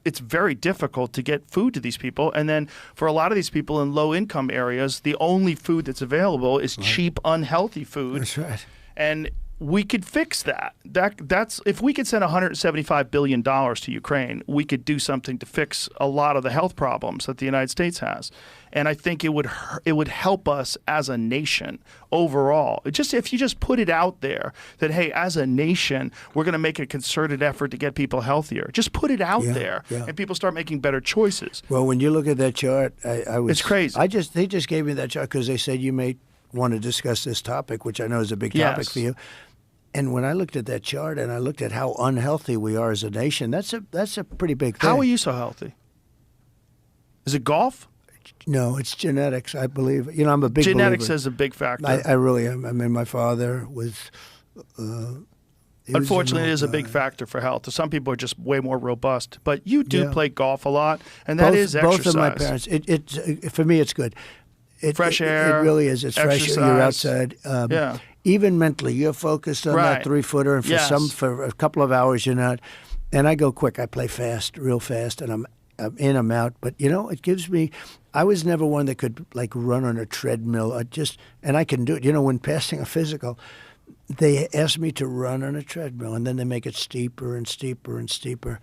it's very difficult to get food to these people. And then for a lot of these people in low-income areas, the only food that's available is cheap, unhealthy food. That's right. And we could fix that. That's if we could send $175 billion to Ukraine, we could do something to fix a lot of the health problems that the United States has. And I think it would help us as a nation overall. If you just put it out there that, hey, as a nation, we're going to make a concerted effort to get people healthier. Just put it out there, and people start making better choices. Well, when you look at that chart, it's crazy. They just gave me that chart because they said you may want to discuss this topic, which I know is a big topic for you. And when I looked at that chart and I looked at how unhealthy we are as a nation, that's a pretty big thing. How are you so healthy? Is it golf? No, it's genetics, I believe. You know, I'm a big genetics believer. is a big factor. I really am. I mean, my father was. Unfortunately, it is a big factor for health. Some people are just way more robust. But you do play golf a lot, and that is exercise. Both of my parents. For me, it's good. Fresh air. It really is. It's exercise. fresh air. You're outside. Even mentally, you're focused on that 3-footer, and for a couple of hours, you're not. And I go quick. I play fast, real fast, and I'm in, I'm out. But it gives me. I was never one that could like run on a treadmill. And I can do it. When passing a physical, they ask me to run on a treadmill, and then they make it steeper and steeper and steeper.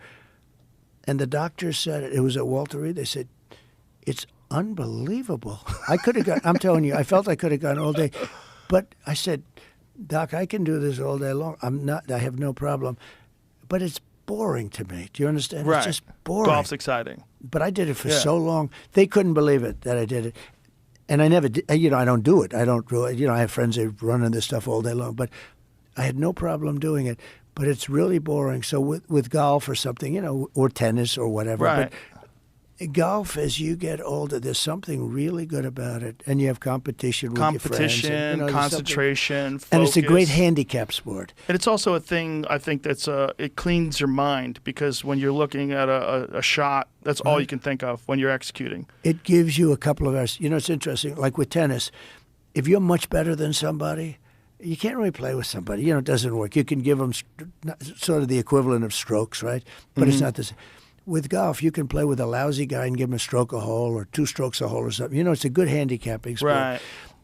And the doctor said it was at Walter Reed. They said, "It's unbelievable." I could have gone. I'm telling you, I felt I could have gone all day. But I said, "Doc, I can do this all day long. I have no problem." But it's boring to me. Do you understand? Right. It's just boring. Golf's exciting. But I did it for so long. They couldn't believe it that I did it. And I never did. I don't do it. I don't really, I have friends that run on this stuff all day long. But I had no problem doing it. But it's really boring. So with golf or something, or tennis or whatever. Right. But golf, as you get older, there's something really good about it, and you have competition with your friends. And, concentration, focus. And it's a great handicap sport. And it's also a thing, I think, it cleans your mind, because when you're looking at a shot, that's all you can think of when you're executing. It gives you a couple of hours. It's interesting, like with tennis, if you're much better than somebody, you can't really play with somebody. It doesn't work. You can give them sort of the equivalent of strokes, right? But it's not the same. With golf, you can play with a lousy guy and give him a stroke a hole or 2 strokes a hole or something. It's a good handicapping sport. Right.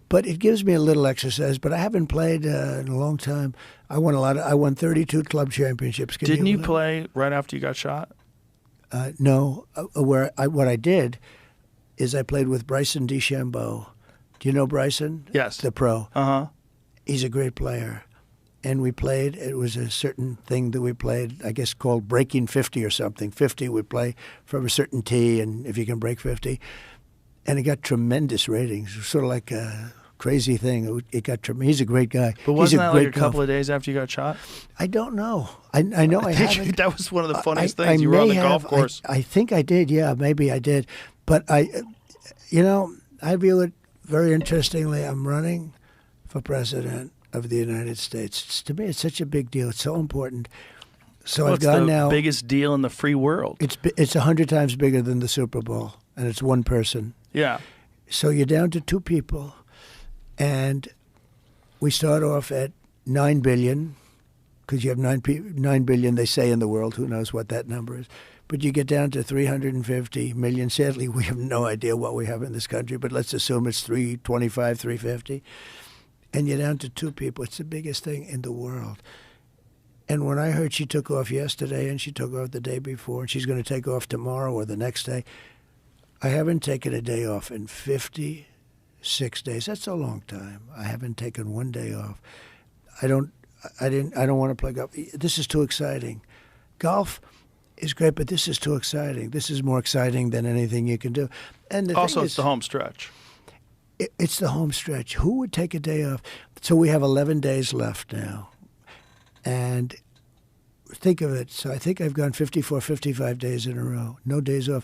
But it gives me a little exercise. But I haven't played in a long time. I won 32 club championships. Didn't you play right after you got shot? No. What I did is I played with Bryson DeChambeau. Do you know Bryson? Yes. The pro. Uh-huh. He's a great player. And we played, it was a certain thing that we played, I guess called breaking 50 or something. 50, we play from a certain tee, and if you can break 50. And it got tremendous ratings. It was sort of like a crazy thing. He's a great guy. But wasn't that like a couple of days after you got shot? I don't know. I know I haven't. That was one of the funniest things. You were on the golf course. I think I did, yeah, maybe I did. But I view it very interestingly. I'm running for president of the United States. To me, it's such a big deal. It's so important. So I've gone now. It's the biggest deal in the free world. It's 100 times bigger than the Super Bowl, and it's one person. Yeah. So you're down to 2 people, and we start off at 9 billion, because you have 9 billion, they say, in the world. Who knows what that number is? But you get down to 350 million. Sadly, we have no idea what we have in this country, but let's assume it's 325, 350. And you're down to 2 people. It's the biggest thing in the world. And when I heard she took off yesterday and she took off the day before and she's going to take off tomorrow or the next day, I haven't taken a day off in 56 days. That's a long time. I haven't taken one day off. I don't want to play golf. This is too exciting. Golf is great, but this is too exciting. This is more exciting than anything you can do. And the Also, thing it's is, the home stretch. It's the home stretch. Who would take a day off? So we have 11 days left now. And think of it. So I think I've gone 54, 55 days in a row. No days off.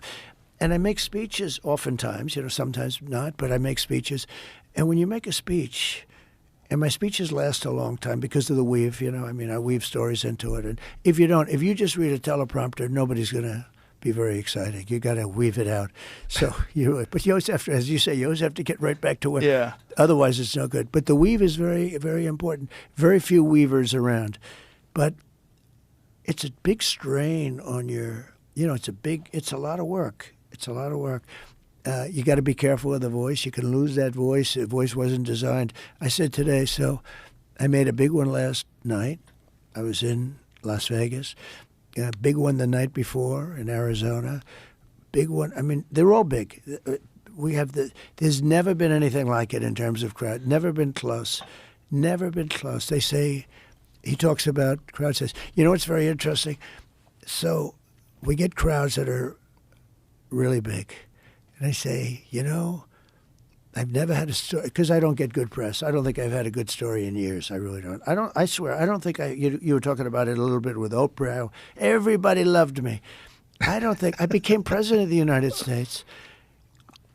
And I make speeches oftentimes, sometimes not, but I make speeches. And when you make a speech, and my speeches last a long time because of the weave, I weave stories into it. And if you just read a teleprompter, nobody's going to be very exciting. You got to weave it out. So but you always have to, as you say, you always have to get right back to it. Yeah. Otherwise, it's no good. But the weave is very, very important. Very few weavers around, but it's a big strain on your. It's a lot of work. It's a lot of work. You got to be careful with the voice. You can lose that voice. The voice wasn't designed. I said today, so I made a big one last night. I was in Las Vegas. A big one the night before in Arizona. Big one. I mean, they're all big. There's never been anything like it in terms of crowd. Never been close. Never been close. They say, he talks about, crowd says, it's very interesting. So we get crowds that are really big. And I say, I've never had a story, because I don't get good press. I don't think I've had a good story in years. I really don't. I swear, I don't think you were talking about it a little bit with Oprah. Everybody loved me. I don't think, I became president of the United States.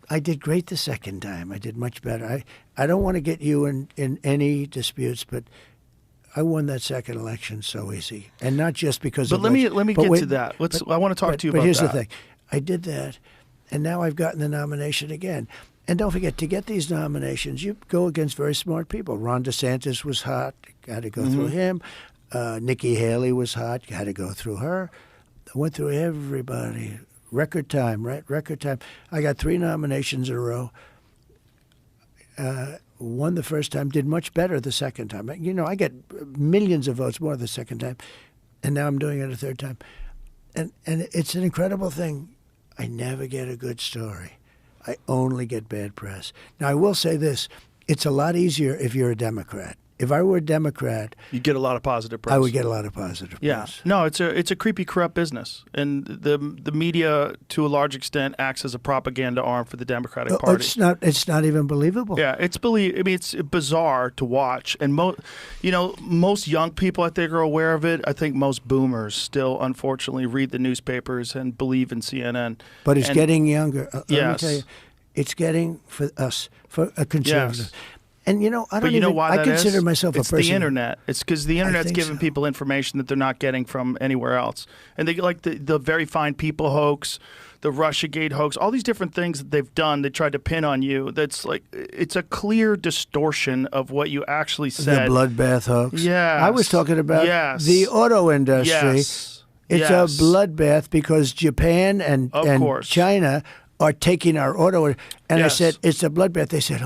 I did great the second time. I did much better. I don't want to get you in any disputes, but I won that second election so easy. And not just because of But let me get to that. I want to talk to you about that. But here's the thing. I did that, and now I've gotten the nomination again. And don't forget, to get these nominations, you go against very smart people. Ron DeSantis was hot. Got to go through him. Nikki Haley was hot. Got to go through her. I went through everybody. Record time, right? Record time. I got 3 nominations in a row. Won the first time. Did much better the second time. I get millions of votes more the second time. And now I'm doing it a third time. And it's an incredible thing. I never get a good story. I only get bad press. Now, I will say this. It's a lot easier if you're a Democrat. If I were a Democrat, you get a lot of positive press. I would get a lot of positive press. No, it's a creepy, corrupt business, and the media, to a large extent, acts as a propaganda arm for the Democratic Party. It's not even believable. Yeah, it's bizarre to watch, and most young people, I think, are aware of it. I think most boomers still, unfortunately, read the newspapers and believe in CNN. But it's getting younger. Let yes. me tell you, it's getting for us, for a conservative. Yes. And I consider myself a person. It's the internet. It's because the internet's giving people information that they're not getting from anywhere else. And they like the very fine people hoax, the Russiagate hoax, all these different things that they've done. They tried to pin on you. That's like, it's a clear distortion of what you actually said. The bloodbath hoax. Yeah, I was talking about the auto industry. Yes. It's a bloodbath because Japan and China are taking our auto. And I said, it's a bloodbath. They said,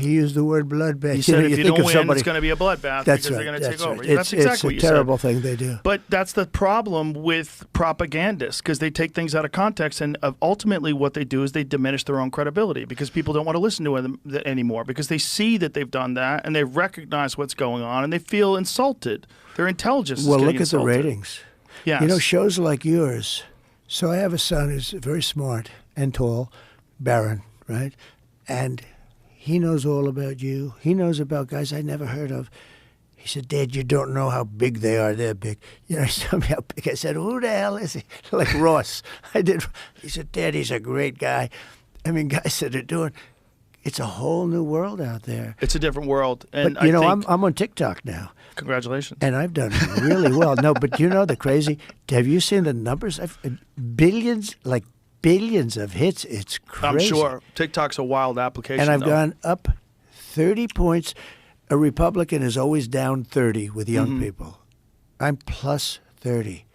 he used the word bloodbath. He said, if you don't win, it's going to be a bloodbath because they're going to take over. That's exactly what you said. It's a terrible thing they do. But that's the problem with propagandists, because they take things out of context, and ultimately what they do is they diminish their own credibility because people don't want to listen to them anymore because they see that they've done that and they recognize what's going on and they feel insulted. Their intelligence is getting look insulted. At the ratings. Yes. Shows like yours. So I have a son who's very smart and tall, Barron, right? And he knows all about you. He knows about guys I never heard of. He said, Dad, you don't know how big they are. They're big. He told me how big. I said, who the hell is he? Like Ross. I did. He said, Dad, he's a great guy. I mean, guys that are doing, it's a whole new world out there. It's a different world. And but, I'm on TikTok now. Congratulations. And I've done really well. No, but the crazy, have you seen the numbers? Billions, like billions of hits. It's crazy. I'm sure TikTok's a wild application. And I've though. gone up 30 points. A Republican is always down 30 with young people. I'm plus 30.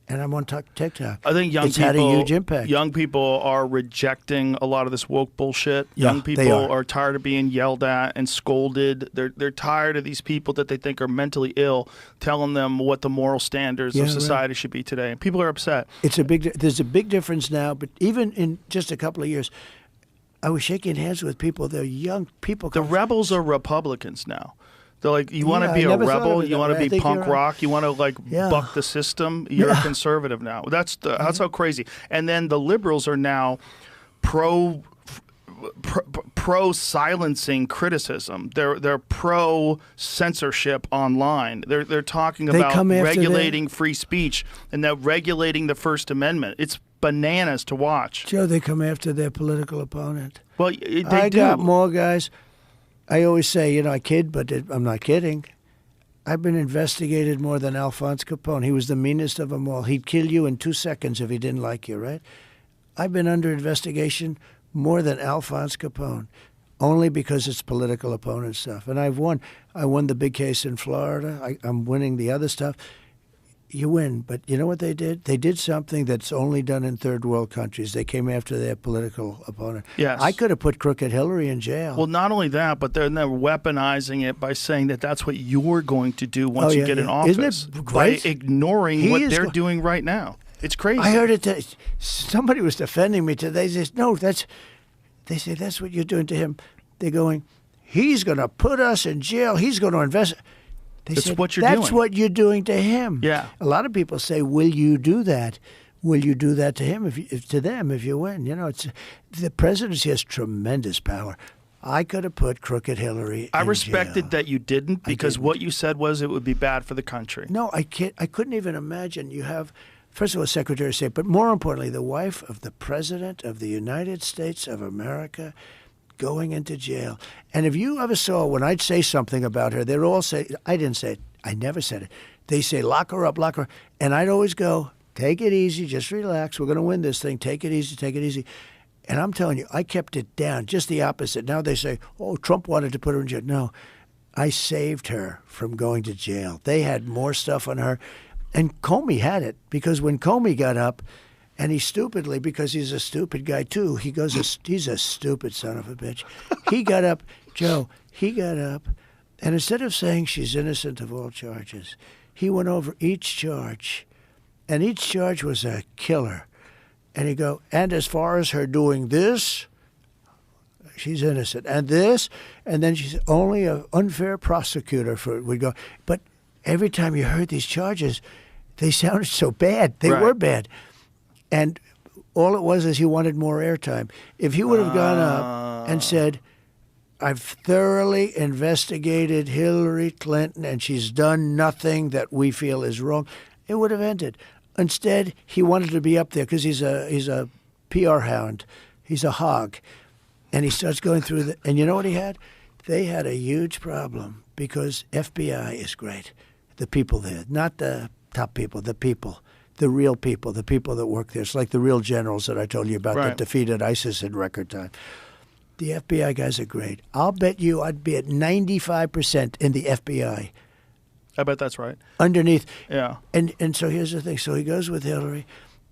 And I'm on TikTok. I think it's had a huge impact. Young people are rejecting a lot of this woke bullshit. Yeah, Young people are tired of being yelled at and scolded. They're tired of these people that they think are mentally ill telling them what the moral standards of society should be today. And people are upset. There's a big difference now, but even in just a couple of years, I was shaking hands with people. They're young people. The rebels are Republicans now. They're like, you want to be a rebel, you want to be punk rock, you want to buck the system. You're a conservative now. That's how crazy. And then the liberals are now pro silencing criticism. They're pro censorship online. They're talking about regulating free speech and that regulating the First Amendment. It's bananas to watch. Joe, they come after their political opponent. Well, I got more guys. I always say, I kid, but I'm not kidding. I've been investigated more than Alphonse Capone. He was the meanest of them all. He'd kill you in 2 seconds if he didn't like you, right? I've been under investigation more than Alphonse Capone, only because it's political opponent stuff. And I've won. I won the big case in Florida. I'm winning the other stuff. You win, but you know what they did? They did something that's only done in third world countries. They came after their political opponent. Yes. I could have put crooked Hillary in jail. Well, not only that, but they're weaponizing it by saying that that's what you're going to do once you get in office. Isn't it great? By ignoring what they're doing right now. It's crazy. I heard it. Somebody was defending me today. They said, no, they say that's what you're doing to him. They're going, he's going to put us in jail. He's going to invest. That's what you're doing. That's what you're doing to him. Yeah. A lot of people say, will you do that? Will you do that to him, to them, if you win? The presidency has tremendous power. I could have put crooked Hillary in I respected jail. that you didn't because what you said was it would be bad for the country. No, I couldn't even imagine. You have, first of all, Secretary of State, but more importantly, the wife of the President of the United States of America going into jail. And if you ever saw when I'd say something about her, they'd all say, I didn't say it. I never said it. They say, lock her up, lock her up. And I'd always go, take it easy, just relax. We're going to win this thing. Take it easy, take it easy. And I'm telling you, I kept it down, just the opposite. Now they say, oh, Trump wanted to put her in jail. No, I saved her from going to jail. They had more stuff on her. And Comey had it, because when Comey got up, and he stupidly, because he's a stupid guy too, he goes, he's a stupid son of a bitch. He got up, Joe, and instead of saying she's innocent of all charges, he went over each charge, and each charge was a killer. And he'd go, and as far as her doing this, she's innocent. And this, and then she's only an unfair prosecutor would go. But every time you heard these charges, they sounded so bad. They were bad. And all it was is he wanted more airtime. If he would have gone up and said, I've thoroughly investigated Hillary Clinton and she's done nothing that we feel is wrong, it would have ended. Instead, he wanted to be up there because he's a PR hound. He's a hog. And he starts going through and you know what he had? They had a huge problem because FBI is great. The people there, not the top people, the people. The real people, the people that work there. It's like the real generals that I told you about that defeated ISIS in record time. The FBI guys are great. I'll bet you I'd be at 95% in the FBI. I bet that's right. Underneath. Yeah. And so here's the thing. So he goes with Hillary,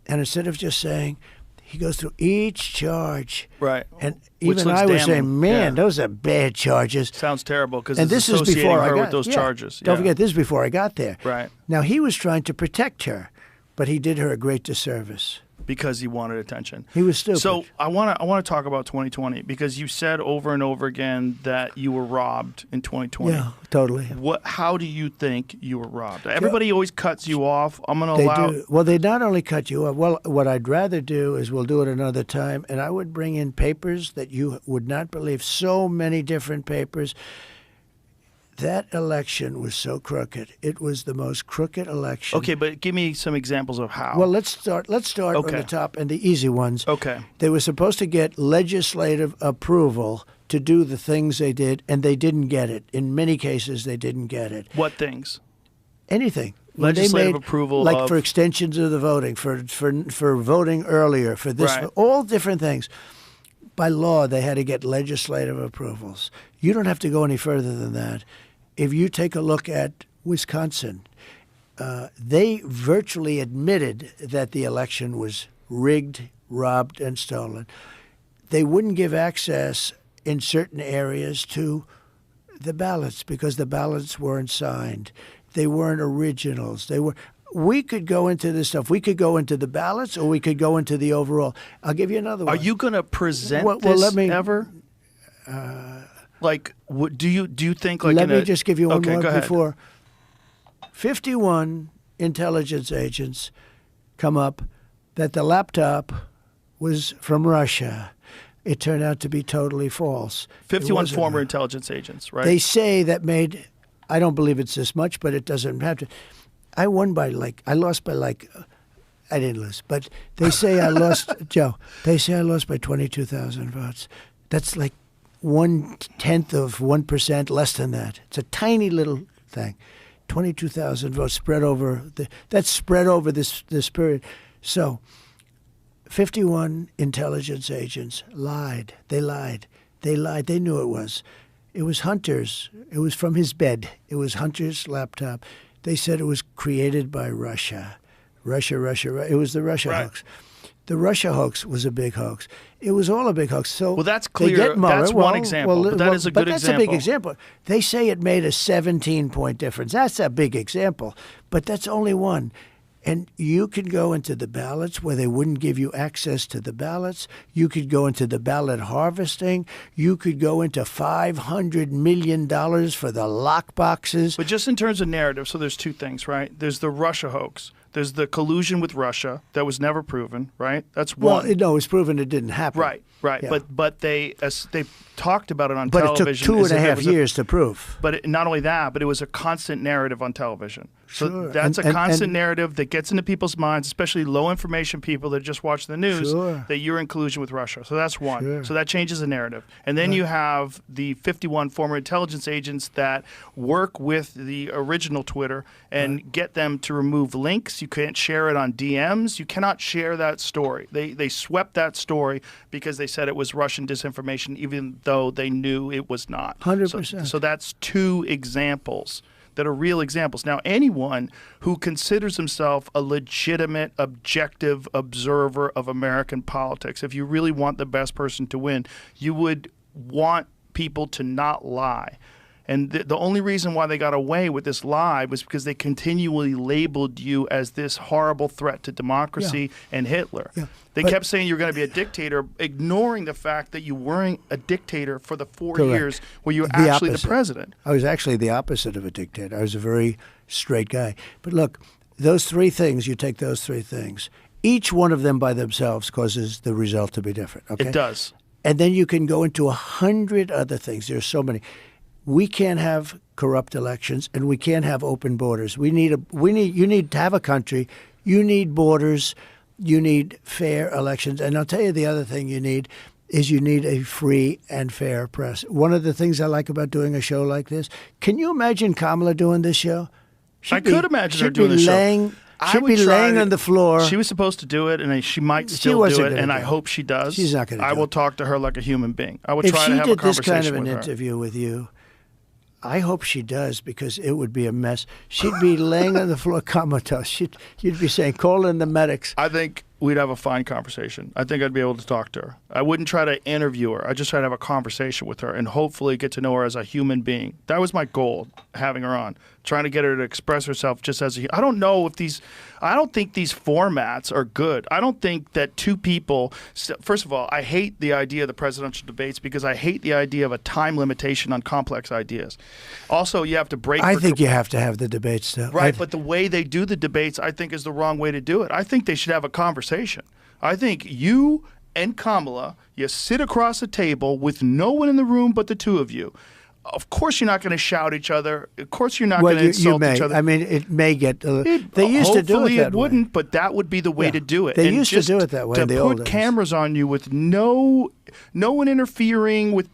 and instead of just saying, he goes through each charge. Right. And even I was saying, man, those are bad charges. Sounds terrible because this is before I got with those charges. Don't forget, this is before I got there. Right. Now, he was trying to protect her. But he did her a great disservice. Because he wanted attention. He was stupid. So I want to talk about 2020 because you said over and over again that you were robbed in 2020. Yeah, totally. How do you think you were robbed? Everybody always cuts you off. I'm going to They allow. do. Well, they not only cut you off. Well, what I'd rather do is we'll do it another time, and I would bring in papers that you would not believe. So many different papers. That election was so crooked. It was the most crooked election. Okay, but give me some examples of how. Well, let's start on the top and the easy ones. Okay. They were supposed to get legislative approval to do the things they did, and they didn't get it. In many cases, they didn't get it. What things? Anything. When they Legislative made, approval like of- for extensions of the voting, for voting earlier, for this, Right. all different things. By law, they had to get legislative approvals. You don't have to go any further than that. If you take a look at Wisconsin, they virtually admitted that the election was rigged, robbed, and stolen. They wouldn't give access in certain areas to the ballots because the ballots weren't signed. They weren't originals. We could go into this stuff. We could go into the ballots, or we could go into the overall. I'll give you another one. Are you going to present Well, this let me- ever? Like, do you think like? Let me just give you one okay, more go ahead. before. 51 intelligence agents come up that the laptop was from Russia. It turned out to be totally false. It 51 wasn't. former intelligence agents, right? They say that made, I don't believe it's this much, but it doesn't have to. I lost by I didn't lose, but they say I lost, Joe, they say I lost by 22,000 votes. That's like 1/10 of 1%, less than that. It's a tiny little thing. 22,000 votes spread over, that's spread over this period. So 51 intelligence agents lied. They lied. They lied. They knew it was. It was Hunter's. It was from his bed. It was Hunter's laptop. They said it was created by Russia. Russia. It was the Russia Right. hoax. The Russia hoax was a big hoax. It was all a big hoax. So Well, that's they clear. get Mueller. That's one example, but that is a good But that's a example. big example. They say it made a 17-point difference. That's a big example, but that's only one. And you could go into the ballots where they wouldn't give you access to the ballots. You could go into the ballot harvesting. You could go into $500 million for the lock boxes. But just in terms of narrative, so there's two things, right? There's the Russia hoax. There's the collusion with Russia that was never proven, right? That's one. Well, no, it's proven it didn't happen. Right. Yeah. But they talked about it on But it took television. 2.5 years to prove. But not only that, but it was a constant narrative on television. So Sure. that's And- a constant and- narrative that gets into people's minds, especially low information people that just watch the news, Sure. that you're in collusion with Russia. So that's one. Sure. So that changes the narrative. And then you have the 51 former intelligence agents that work with the original Twitter and get them to remove links. You can't share it on DMs. You cannot share that story. They swept that story because they said it was Russian disinformation, even though they knew it was not. 100%. So that's two examples that are real examples. Now, anyone who considers himself a legitimate, objective observer of American politics, if you really want the best person to win, you would want people to not lie. And the only reason why they got away with this lie was because they continually labeled you as this horrible threat to democracy and Hitler. Yeah. They But- kept saying you're going to be a dictator, ignoring the fact that you weren't a dictator for the 4 Correct. years where you were The actually the opposite. president. I was actually the opposite of a dictator. I was a very straight guy. But look, those three things, you take those three things, each one of them by themselves causes the result to be different. Okay? It does. And then you can go into 100 other things. There's so many. We can't have corrupt elections, and we can't have open borders. You need to have a country. You need borders. You need fair elections. And I'll tell you the other thing you need is you need a free and fair press. One of the things I like about doing a show like this, can you imagine Kamala doing this show? I could imagine her doing this this show. show. I She'd would be try laying to- on the floor. She was supposed to do it, and she might She still wasn't do it, gonna and do I it. hope she does. She's not gonna I do will it. talk to her like a human being. I would If try she to have did a this conversation kind of an with her. interview with you, I hope she does, because it would be a mess. She'd be laying on the floor comatose. You'd be saying, call in the medics. I think we'd have a fine conversation. I think I'd be able to talk to her. I wouldn't try to interview her. I'd just try to have a conversation with her and hopefully get to know her as a human being. That was my goal, having her on, trying to get her to express herself just as a. I don't think these formats are good. I don't think that two people. First of all, I hate the idea of the presidential debates because I hate the idea of a time limitation on complex ideas. Also, you have to break. I think you have to have the debates, though. Right, but the way they do the debates, I think, is the wrong way to do it. I think they should have a conversation. I think you and Kamala, you sit across a table with no one in the room but the two of you. of course you're not going to shout at each other. Of course you're not going to insult each other. I mean, it may get. They used to do it Hopefully that it wouldn't, but that would be the way to do it. They And used to just do it that way to in the old put days. cameras on you with no one interfering with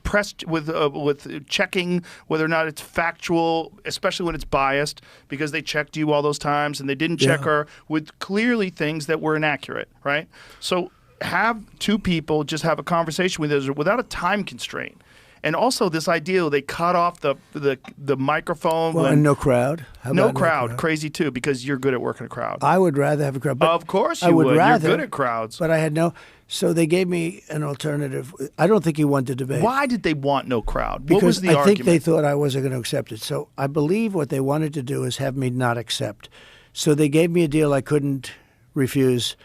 with checking whether or not it's factual, especially when it's biased, because they checked you all those times and they didn't check her with clearly things that were inaccurate, right? So have two people just have a conversation with us without a time constraint. And also this idea they cut off the microphone. Well, and no crowd. How No about crowd. Crazy too, because you're good at working a crowd. I would rather have a crowd. But of course I you would. would. Rather, you're good at crowds. But I had no. So they gave me an alternative. I don't think he wanted to debate. Why did they want no crowd? Because what was the I argument? think they thought I wasn't going to accept it. So I believe what they wanted to do is have me not accept. So they gave me a deal I couldn't refuse,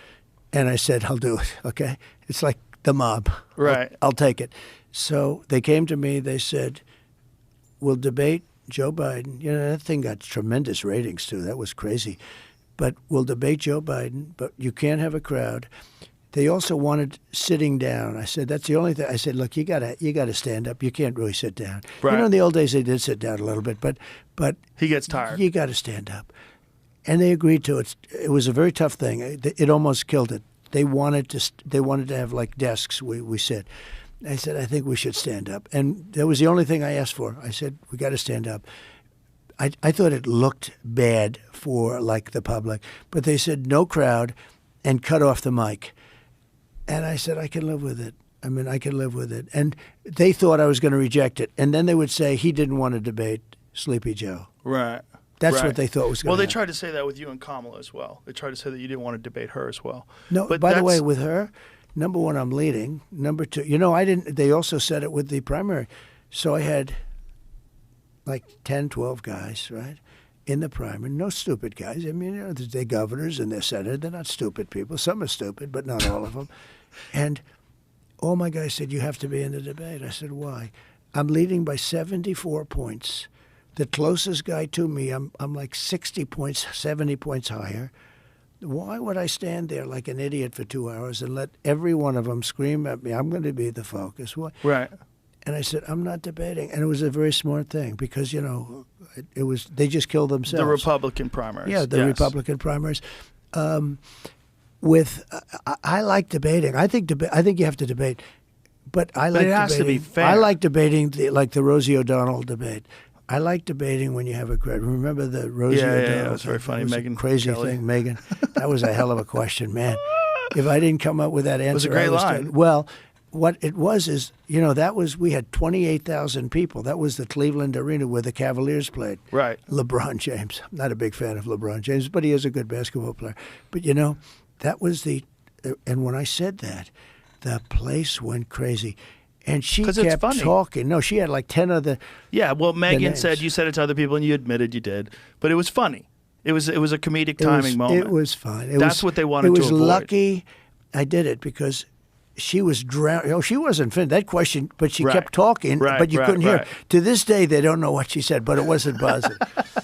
and I said, I'll do it, okay? It's like the mob. Right. I'll take it. So they came to me. They said, we'll debate Joe Biden. You know, that thing got tremendous ratings, too. That was crazy. But we'll debate Joe Biden, but you can't have a crowd. They also wanted sitting down. I said, that's the only thing. I said, look, you gotta stand up. You can't really sit down. Right. You know, in the old days, they did sit down a little bit, but he gets tired. You got to stand up. And they agreed to it. It was a very tough thing. It almost killed it. They wanted to have like desks. We said. I said, I think we should stand up. And that was the only thing I asked for. I said, we got to stand up. I thought it looked bad for like the public, but they said no crowd and cut off the mic. And I said, I can live with it. I mean, I can live with it. And they thought I was going to reject it. And then they would say he didn't want to debate Sleepy Joe. Right. That's right. what they thought was going to happen. Well, they tried to say that with you and Kamala as well. They tried to say that you didn't want to debate her as well. No, but by the way, with her, number one, I'm leading. Number two, you know, I didn't. They also said it with the primary. So I had like 10, 12 guys, right, in the primary. No stupid guys. I mean, you know, they're governors and they're senators. They're not stupid people. Some are stupid, but not all of them. And all my guys said, you have to be in the debate. I said, why? I'm leading by 74 points. The closest guy to me, I'm like 60 points, 70 points higher. Why would I stand there like an idiot for 2 hours and let every one of them scream at me, I'm going to be the focus? Why? Right. And I said, I'm not debating. And it was a very smart thing because, you know, it was they just killed themselves. The Republican primaries. Yeah, the Republican primaries. I like debating. I think you have to debate. But I like it has debating. to be fair. I like debating like the Rosie O'Donnell debate. I like debating when you have a crowd. Remember the Rosie O'Donnell? Yeah, it was very funny. Megyn Crazy Kelly thing, Megan. That was a hell of a question, man. If I didn't come up with that answer, it was a great line. Well, what it was is, you know, we had 28,000 people. That was the Cleveland Arena where the Cavaliers played. Right. LeBron James. I'm not a big fan of LeBron James, but he is a good basketball player. But, you know, that was and when I said that, the place went crazy. And she kept talking. No, she had like 10 of the. Yeah, well, Megan said you said it to other people and you admitted you did. But it was funny. It was a comedic timing moment. It was fun. That's what they wanted to avoid. It was lucky I did it because she was drowned. Oh, she wasn't finished. That question, but she kept talking, but you couldn't hear. To this day, they don't know what she said, but it wasn't buzzing.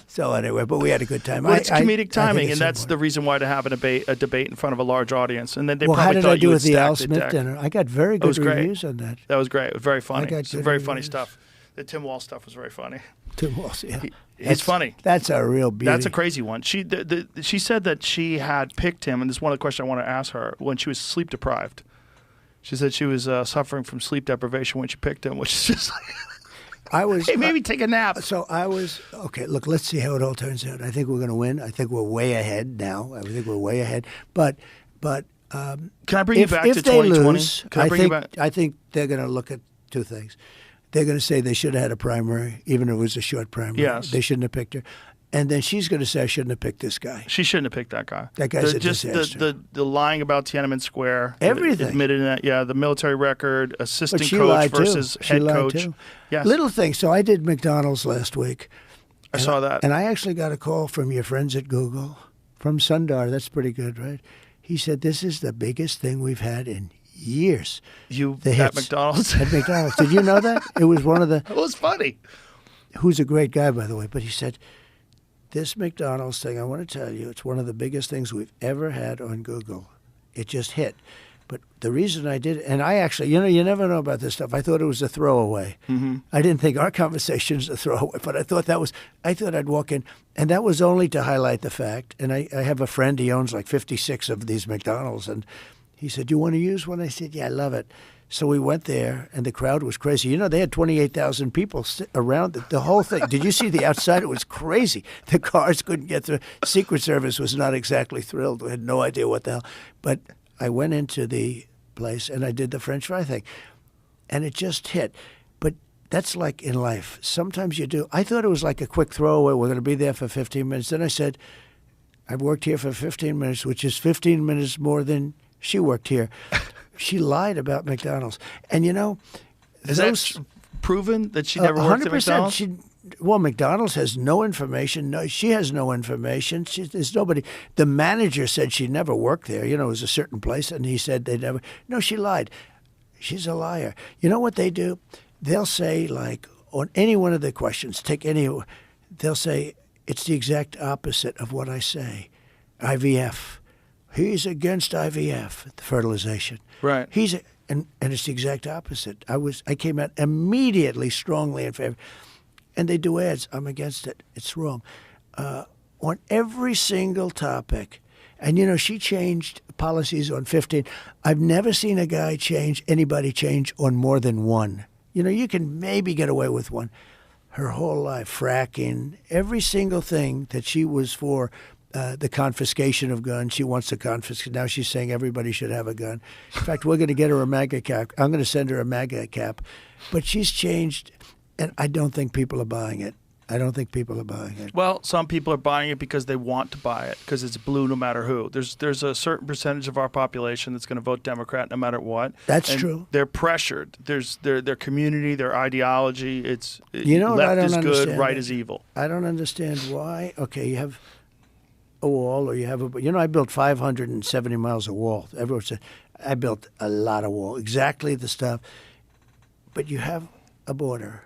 So anyway, but we had a good time. Well, it's comedic timing, and that's the reason why to have a debate in front of a large audience. And then they probably thought you would stack the deck. How did I do with the Al Smith dinner? I got very good reviews on that. That was great. It was very funny. It's very funny stuff. The Tim Walz stuff was very funny. Tim Walz, yeah. He's funny. That's a real beauty. That's a crazy one. She said that she had picked him, and this is one of the questions I want to ask her, when she was sleep deprived. She said she was suffering from sleep deprivation when she picked him, which is just like, hey, maybe take a nap. So I was, okay, look, let's see how it all turns out. I think we're going to win. I think we're way ahead now. I think we're way ahead. But can I bring you back to 2020? I think they're going to look at two things. They're going to say they should have had a primary, even if it was a short primary. Yes. They shouldn't have picked her. And then she's going to say, I shouldn't have picked this guy. She shouldn't have picked that guy. That guy's a disaster. The lying about Tiananmen Square. Everything. Admitted that, yeah, the military record, assistant coach versus head coach. Too. Yes. Little things. So I did McDonald's last week. I saw that. And I actually got a call from your friends at Google, from Sundar. That's pretty good, right? He said, this is the biggest thing we've had in years. At McDonald's? At McDonald's. Did you know that? It was one of the... It was funny. Who's a great guy, by the way. But he said, this McDonald's thing, I want to tell you, it's one of the biggest things we've ever had on Google. It just hit. But the reason I did, and I actually, you never know about this stuff. I thought it was a throwaway. Mm-hmm. I didn't think our conversation was a throwaway, but I thought I'd walk in, and that was only to highlight the fact. And I have a friend, he owns like 56 of these McDonald's, and he said, "You want to use one?" I said, "Yeah, I love it." So we went there, and the crowd was crazy. They had 28,000 people around the whole thing. Did you see the outside? It was crazy. The cars couldn't get through. Secret Service was not exactly thrilled. We had no idea what the hell. But I went into the place, and I did the French fry thing, and it just hit. But that's like in life. Sometimes you do. I thought it was like a quick throwaway. We're going to be there for 15 minutes. Then I said, I've worked here for 15 minutes, which is 15 minutes more than she worked here. She lied about McDonald's. And, Is that proven that she never worked at McDonald's? McDonald's has no information. No, she has no information. There's nobody. The manager said she never worked there. It was a certain place, and he said they never. No, she lied. She's a liar. You know what they do? They'll say, like, on any one of the questions, they'll say, it's the exact opposite of what I say. IVF. He's against IVF, the fertilization. Right. And it's the exact opposite. I came out immediately strongly in favor. And they do ads. I'm against it. It's wrong. On every single topic. And, she changed policies on 15. I've never seen anybody change on more than one. You can maybe get away with one. Her whole life, fracking, every single thing that she was for, the confiscation of guns. She wants to confiscate. Now she's saying everybody should have a gun. In fact, we're going to get her a MAGA cap. I'm going to send her a MAGA cap. But she's changed, and I don't think people are buying it. Well, some people are buying it because they want to buy it, because it's blue no matter who. There's a certain percentage of our population that's going to vote Democrat no matter what. That's true. They're pressured. There's their community, their ideology. Left is good, right is evil. I don't understand why. Okay, you have a wall, or you have I built 570 miles of wall. Everyone said I built a lot of wall, exactly the stuff. But you have a border.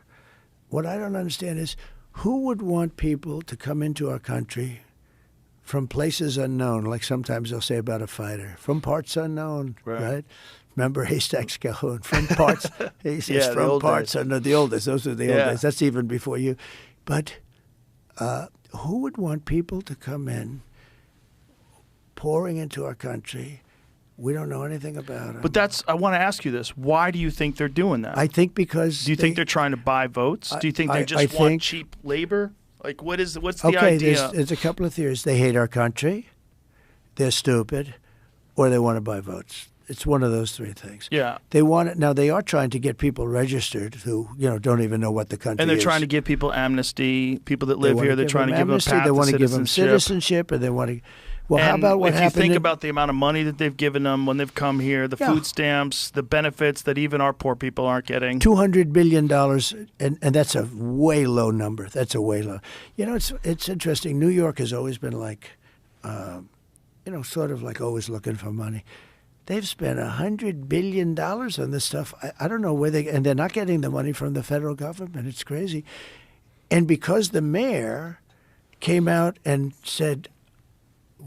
What I don't understand is, who would want people to come into our country from places unknown, like sometimes they'll say about a fighter, from parts unknown, right? Remember Haystacks Calhoun, from parts, he says from parts unknown, the old days, those are the old days, that's even before you. But who would want people to come in, pouring into our country? We don't know anything about them. But I want to ask you this. Why do you think they're doing that? I think because... Do you think they're trying to buy votes? Do you think they just want cheap labor? Like, what's the idea? Okay, there's a couple of theories. They hate our country, they're stupid, or they want to buy votes. It's one of those three things. Yeah. They want it. Now, they are trying to get people registered who, don't even know what the country is. And they're trying to give people amnesty, people that live here. They're trying to give them a path They want to to give them citizenship, or they want to... Well, how about what happened? If you think about the amount of money that they've given them when they've come here, the food stamps, the benefits that even our poor people aren't getting. $200 billion, and that's a way low number. That's a way low. It's interesting. New York has always been like, sort of like always looking for money. They've spent $100 billion on this stuff. I don't know where and they're not getting the money from the federal government. It's crazy. And because the mayor came out and said,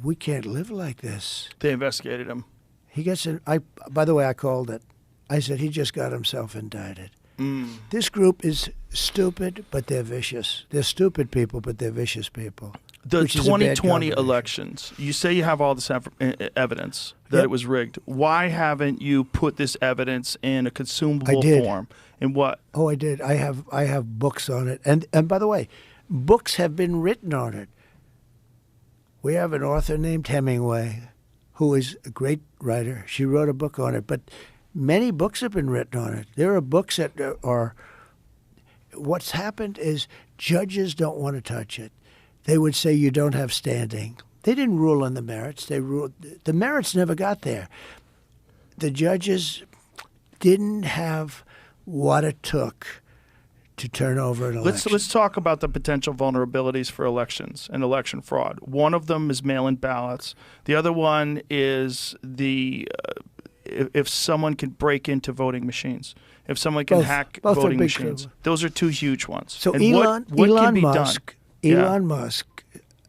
we can't live like this. They investigated him. He gets in. By the way, I called it. I said he just got himself indicted. This group is stupid, but they're vicious. They're stupid people, but they're vicious people. The 2020 elections, you say you have all this evidence that it was rigged. Why haven't you put this evidence in a consumable form? In what? Oh, I did. I have books on it. And by the way, books have been written on it. We have an author named Hemingway, who is a great writer. She wrote a book on it, but many books have been written on it. There are books that are... What's happened is judges don't want to touch it. They would say you don't have standing. They didn't rule on the merits. The merits never got there. The judges didn't have what it took to turn over an election. Let's talk about the potential vulnerabilities for elections and election fraud. One of them is mail-in ballots. The other one is if someone can break into voting machines. If someone can hack voting machines. Those are two huge ones. So and Elon can be Musk, done? Elon Musk,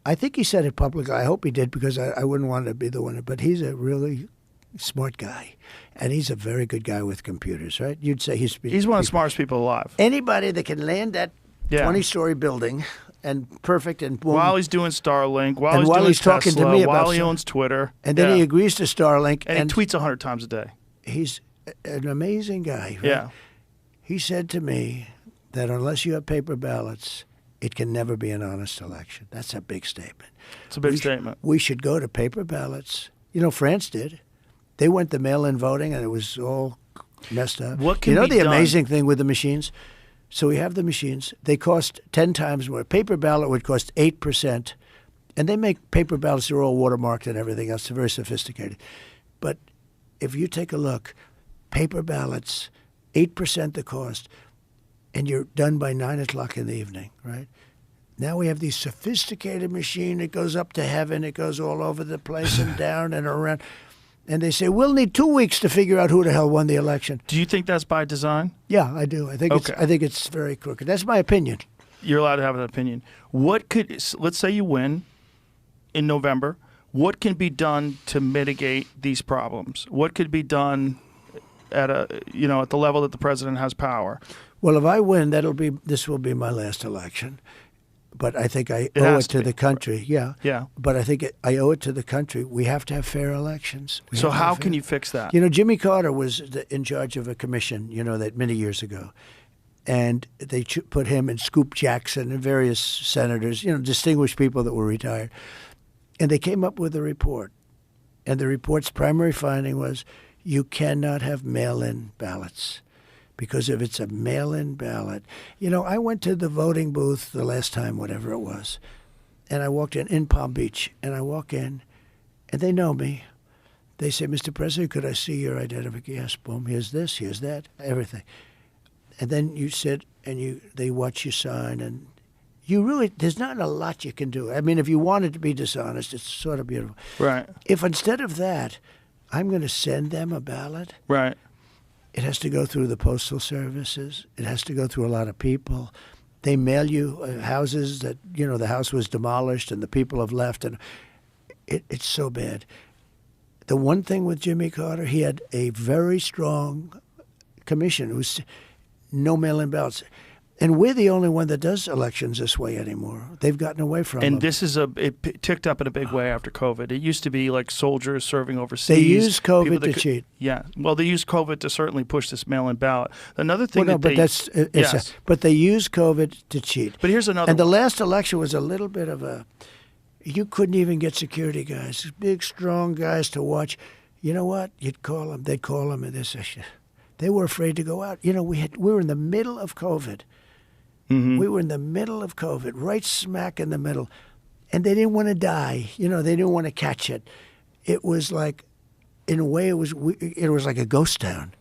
I think he said it publicly. I hope he did, because I wouldn't want to be the one. But he's a really smart guy. And he's a very good guy with computers, right? You'd say he's one of the smartest people alive. Anybody that can land that 20-story building and perfect and boom. While he's doing Starlink, while he's talking Tesla, to me while about he owns Twitter. And then he agrees to Starlink. And he tweets 100 times a day. He's an amazing guy. Right? Yeah. He said to me that unless you have paper ballots, it can never be an honest election. That's a big statement. It's a big statement. We should go to paper ballots. You know, France did. They went to mail-in voting, and it was all messed up. What can be the amazing thing with the machines? So we have the machines. They cost 10 times more. Paper ballot would cost 8%. And they make paper ballots, they're all watermarked and everything else. They're very sophisticated. But if you take a look, paper ballots, 8% the cost, and you're done by 9 o'clock in the evening, right? Now we have these sophisticated machine. It goes up to heaven. It goes all over the place and down and around. And they say, we'll need 2 weeks to figure out who the hell won the election. Do you think that's by design? Yeah, I do. I think it's very crooked. That's my opinion. You're allowed to have an opinion. Let's say you win in November. What can be done to mitigate these problems? What could be done at the level that the president has power? Well, if I win, this will be my last election. But I think I owe it to the country. Yeah. Yeah. But I think I owe it to the country. We have to have fair elections. So how can you fix that? You know, Jimmy Carter was in charge of a commission, that many years ago. And they put him and Scoop Jackson and various senators, distinguished people that were retired. And they came up with a report. And the report's primary finding was you cannot have mail-in ballots. Because if it's a mail-in ballot, I went to the voting booth the last time, whatever it was, and I walked in Palm Beach, and I walk in, and they know me. They say, Mr. President, could I see your identification? Yes, boom, here's this, here's that, everything. And then you sit and they watch you sign, and there's not a lot you can do. I mean, if you wanted to be dishonest, it's sort of beautiful. Right. If instead of that, I'm going to send them a ballot. Right. It has to go through the postal services. It has to go through a lot of people. They mail you houses that, the house was demolished and the people have left. And it's so bad. The one thing with Jimmy Carter, he had a very strong commission. It was no mail-in ballots. And we're the only one that does elections this way anymore. They've gotten away from them. And it ticked up in a big way after COVID. It used to be like soldiers serving overseas. They used COVID to cheat. Yeah. Well, they used COVID to certainly push this mail-in ballot. Another thing but they used COVID to cheat. But here's another And the last election was a little bit of you couldn't even get security guys, big, strong guys to watch. You know what? You'd call them. They'd call them and they were afraid to go out. We were in the middle of COVID. Mm-hmm. We were in the middle of COVID, right smack in the middle, and they didn't want to die. They didn't want to catch it. It was like, in a way, it was like a ghost town,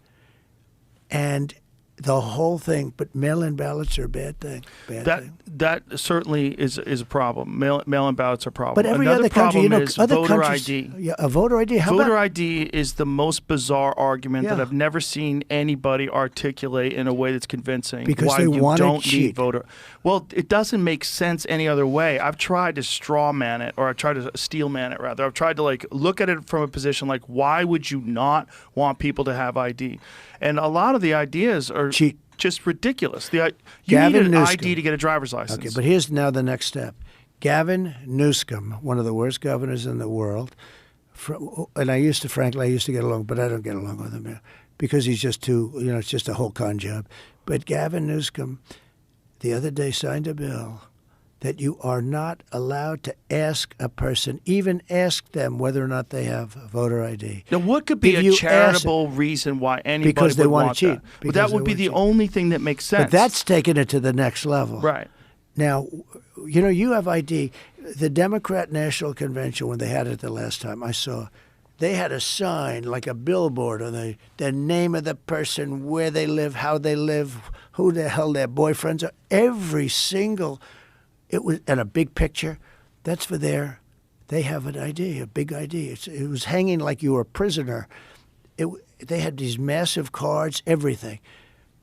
and the whole thing. But mail-in ballots are a bad thing. That certainly is a problem. Mail-in ballots are a problem. But every other country, is other voter countries, ID. Yeah, a voter ID. Voter ID is the most bizarre argument that I've never seen anybody articulate in a way that's convincing. Because why they you want to don't cheat. need voter. Well, it doesn't make sense any other way. I've tried to straw man it, or I tried to steel man it rather. I've tried to look at it from a position like, why would you not want people to have ID? And a lot of the ideas are cheat. Just ridiculous. You Gavin need an Newsom. ID to get a driver's license. Okay, but here's now the next step. Gavin Newsom, one of the worst governors in the world, and I used to get along, but I don't get along with him now because he's just too, it's just a whole con job. But Gavin Newsom, the other day signed a bill that you are not allowed to ask a person, even ask them whether or not they have voter ID. Now, what could be a charitable reason why anybody because they would want want to cheat. that? But that would be the only thing that makes sense. But that's taking it to the next level. Right. Now, you have ID. The Democrat National Convention, when they had it the last time, I saw, they had a sign, like a billboard, on the name of the person, where they live, how they live, who the hell their boyfriends are. Every single... It was, and a big picture. That's for they have an ID, a big ID. It was hanging like you were a prisoner. They had these massive cards, everything.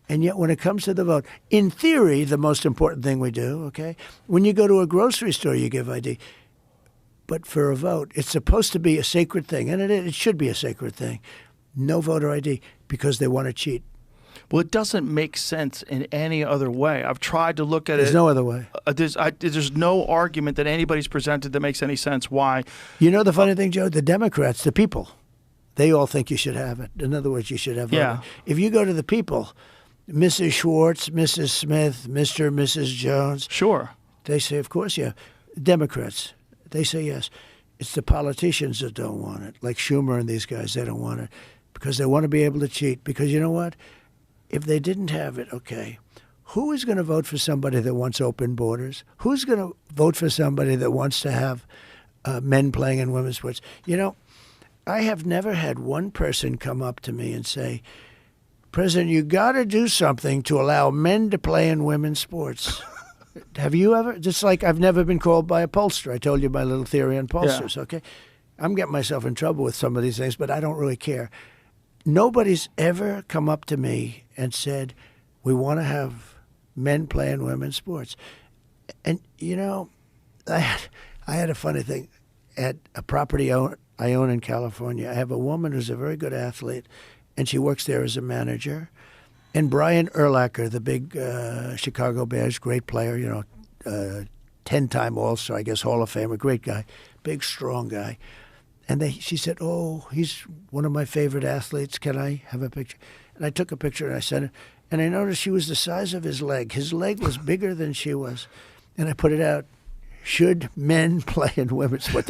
And yet when it comes to the vote, in theory, the most important thing we do, okay, when you go to a grocery store, you give ID. But for a vote, it's supposed to be a sacred thing, and it should be a sacred thing. No voter ID because they want to cheat. Well, it doesn't make sense in any other way. I've tried to look at There's it. no other way. There's no argument that anybody's presented that makes any sense why. You know the funny thing, Joe? The Democrats, the people, they all think you should have it. In other words, you should have voting. If you go to the people, Mrs. Schwartz, Mrs. Smith, Mr. and Mrs. Jones. Sure. They say, of course, yeah. Democrats, they say yes. It's the politicians that don't want it, like Schumer and these guys. They don't want it because they want to be able to cheat. Because you know what? If they didn't have it, okay, who is going to vote for somebody that wants open borders? Who's going to vote for somebody that wants to have men playing in women's sports? You know, I have never had one person come up to me and say, President, you got to do something to allow men to play in women's sports. Have you ever? Just like I've never been called by a pollster. I told you my little theory on pollsters, okay? I'm getting myself in trouble with some of these things, but I don't really care. Nobody's ever come up to me and said, we want to have men play in women's sports. And, you know, I had a funny thing. At a property I own in California, I have a woman who's a very good athlete, and she works there as a manager. And Brian Urlacher, the big Chicago Bears, great player, you know, 10-time All-Star, I guess, Hall of Famer, great guy, big, strong guy. And she said, oh, he's one of my favorite athletes. Can I have a picture? And I took a picture and I sent it. And I noticed she was the size of his leg. His leg was bigger than she was. And I put it out, should men play in women's sport?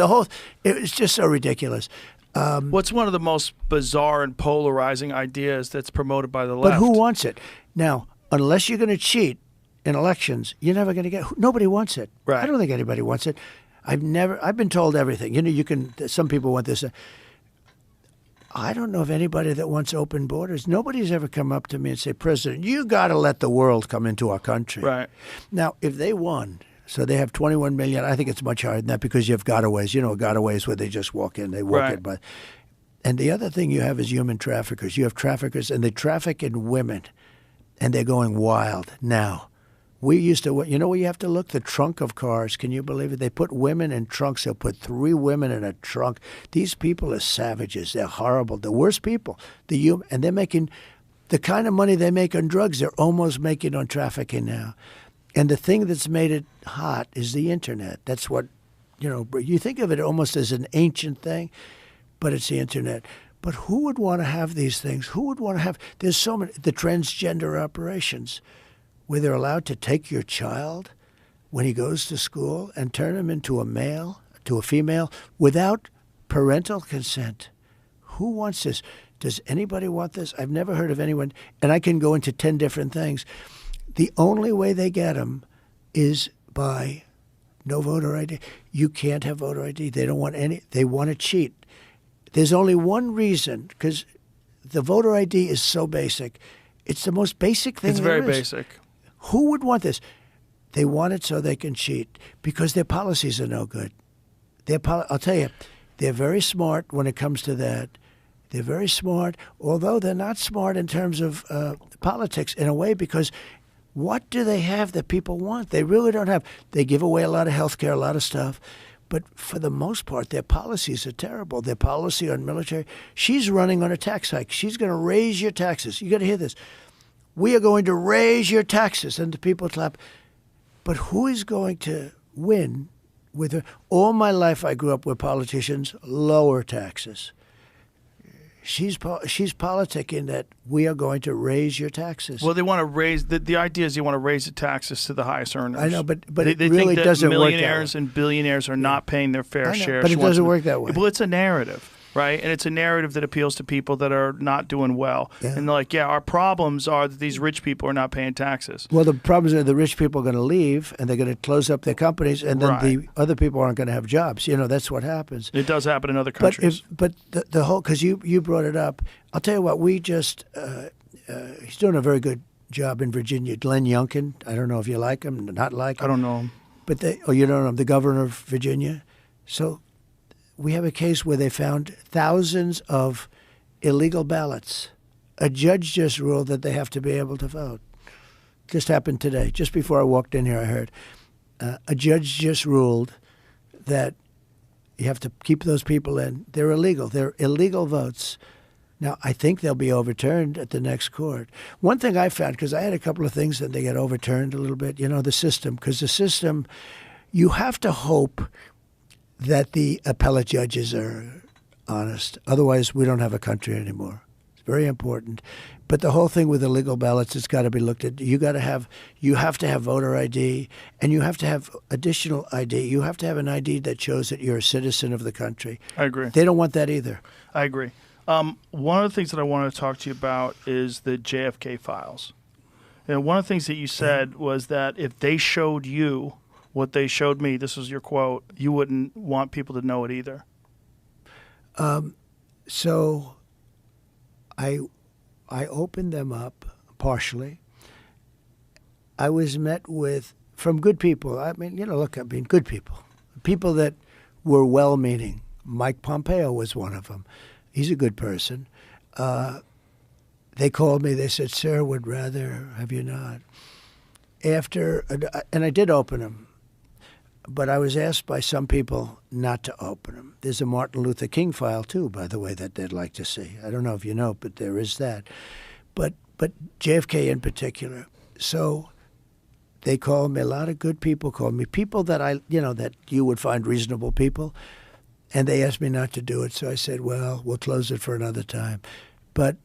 It was just so ridiculous. What's one of the most bizarre and polarizing ideas that's promoted by the left? But who wants it? Now, unless you're going to cheat in elections, you're never going to get. Nobody wants it. Right. I don't think anybody wants it. I've been told everything. You know, some people want this. I don't know of anybody that wants open borders. Nobody's ever come up to me and say, President, you got to let the world come into our country. Right. Now, if they won, so they have 21 million. I think it's much higher than that because you have gotaways. You know, gotaways where they just walk in. They walk in. But, and the other thing you have is human traffickers. You have traffickers, and they traffic in women, and they're going wild now. We used to, you know where you have to look? The trunk of cars. Can you believe it? They put women in trunks. They'll put 3 women in a trunk. These people are savages. They're horrible. The worst people. And they're making the kind of money they make on drugs, they're almost making on trafficking now. And the thing that's made it hot is the Internet. That's what, you know, you think of it almost as an ancient thing, but it's the Internet. But who would want to have these things? Who would want to have, there's so many, the transgender operations, where they're allowed to take your child when he goes to school and turn him into a male, to a female, without parental consent. Who wants this? Does anybody want this? I've never heard of anyone, and I can go into 10 different things. The only way they get them is by no voter ID. You can't have voter ID. They don't want any. They want to cheat. There's only one reason, because the voter ID is so basic. It's the most basic thing there is. It's very basic. Who would want this? They want it so they can cheat because their policies are no good. I'll tell you, they're very smart when it comes to that. They're very smart, although they're not smart in terms of politics in a way, because what do they have that people want? They really don't have. They give away a lot of health care, a lot of stuff. But for the most part, their policies are terrible. Their policy on military, she's running on a tax hike. She's going to raise your taxes. You got to hear this. We are going to raise your taxes. And the people clap. But who is going to win with her? All my life I grew up with politicians lower taxes. She's politicking that we are going to raise your taxes. Well, they want to raise the idea is you want to raise the taxes to the highest earners. I know, but they it really think that doesn't work that way. millionaires and billionaires are not paying their fair share. But it doesn't work that way. Well, it's a narrative, right? And it's a narrative that appeals to people that are not doing well. Yeah. And they're like, yeah, our problems are that these rich people are not paying taxes. Well, the problems are the rich people are going to leave, and they're going to close up their companies, and then the other people aren't going to have jobs. You know, that's what happens. It does happen in other countries. But the whole, because you brought it up, I'll tell you what, we just, he's doing a very good job in Virginia. Glenn Youngkin, I don't know if you like him, not like him. I don't know him. But you don't know him, the governor of Virginia. So we have a case where they found thousands of illegal ballots. A judge just ruled that they have to be able to vote. Just happened today. Just before I walked in here, I heard a judge just ruled that You have to keep those people in. They're illegal. They're illegal votes. Now, I think they'll be overturned at the next court. One thing I found, because I had a couple of things that they get overturned a little bit, the system. Because the system, you have to hope that the appellate judges are honest. Otherwise, we don't have a country anymore. It's very important. But the whole thing with illegal ballots, it's got to be looked at. You have to have voter ID, and you have to have additional ID. You have to have an ID that shows that you're a citizen of the country. I agree. They don't want that either. I agree. One of the things that I wanted to talk to you about is the JFK files. And one of the things that you said was that if they showed you what they showed me, this was your quote, you wouldn't want people to know it either. So I opened them up partially. I was met from good people. Good people. People that were well-meaning. Mike Pompeo was one of them. He's a good person. They called me. They said, "Sir, would rather have you not." And I did open them, but I was asked by some people not to open them. There's a Martin Luther King file too, by the way, that they'd like to see. I don't know if you know, but there is that. But JFK in particular. So they called me. A lot of good people called me. People that that you would find reasonable people. And they asked me not to do it, so I said, well, we'll close it for another time. But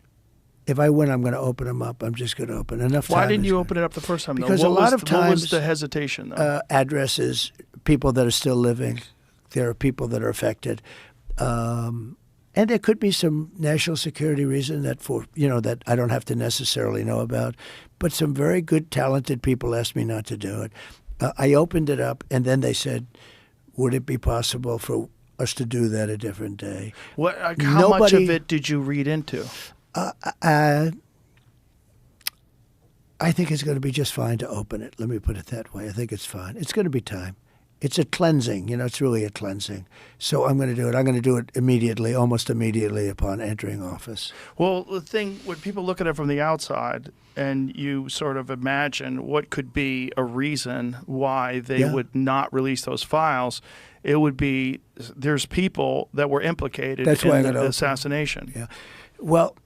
if I win, I'm going to open them up. I'm just going to open enough time. Why didn't you open it up the first time, though? Because a lot of times, what was the hesitation, though? Addresses, people that are still living. There are people that are affected. And there could be some national security reason that I don't have to necessarily know about. But some very good, talented people asked me not to do it. I opened it up, and then they said, would it be possible for us to do that a different day? How much of it did you read into? I think it's going to be just fine to open it. Let me put it that way. I think it's fine. It's going to be time. It's a cleansing. It's really a cleansing. So I'm going to do it. I'm going to do it immediately, almost immediately upon entering office. Well, the thing, when people look at it from the outside and you sort of imagine what could be a reason why they would not release those files, it would be there's people that were implicated in the assassination. Yeah. Well,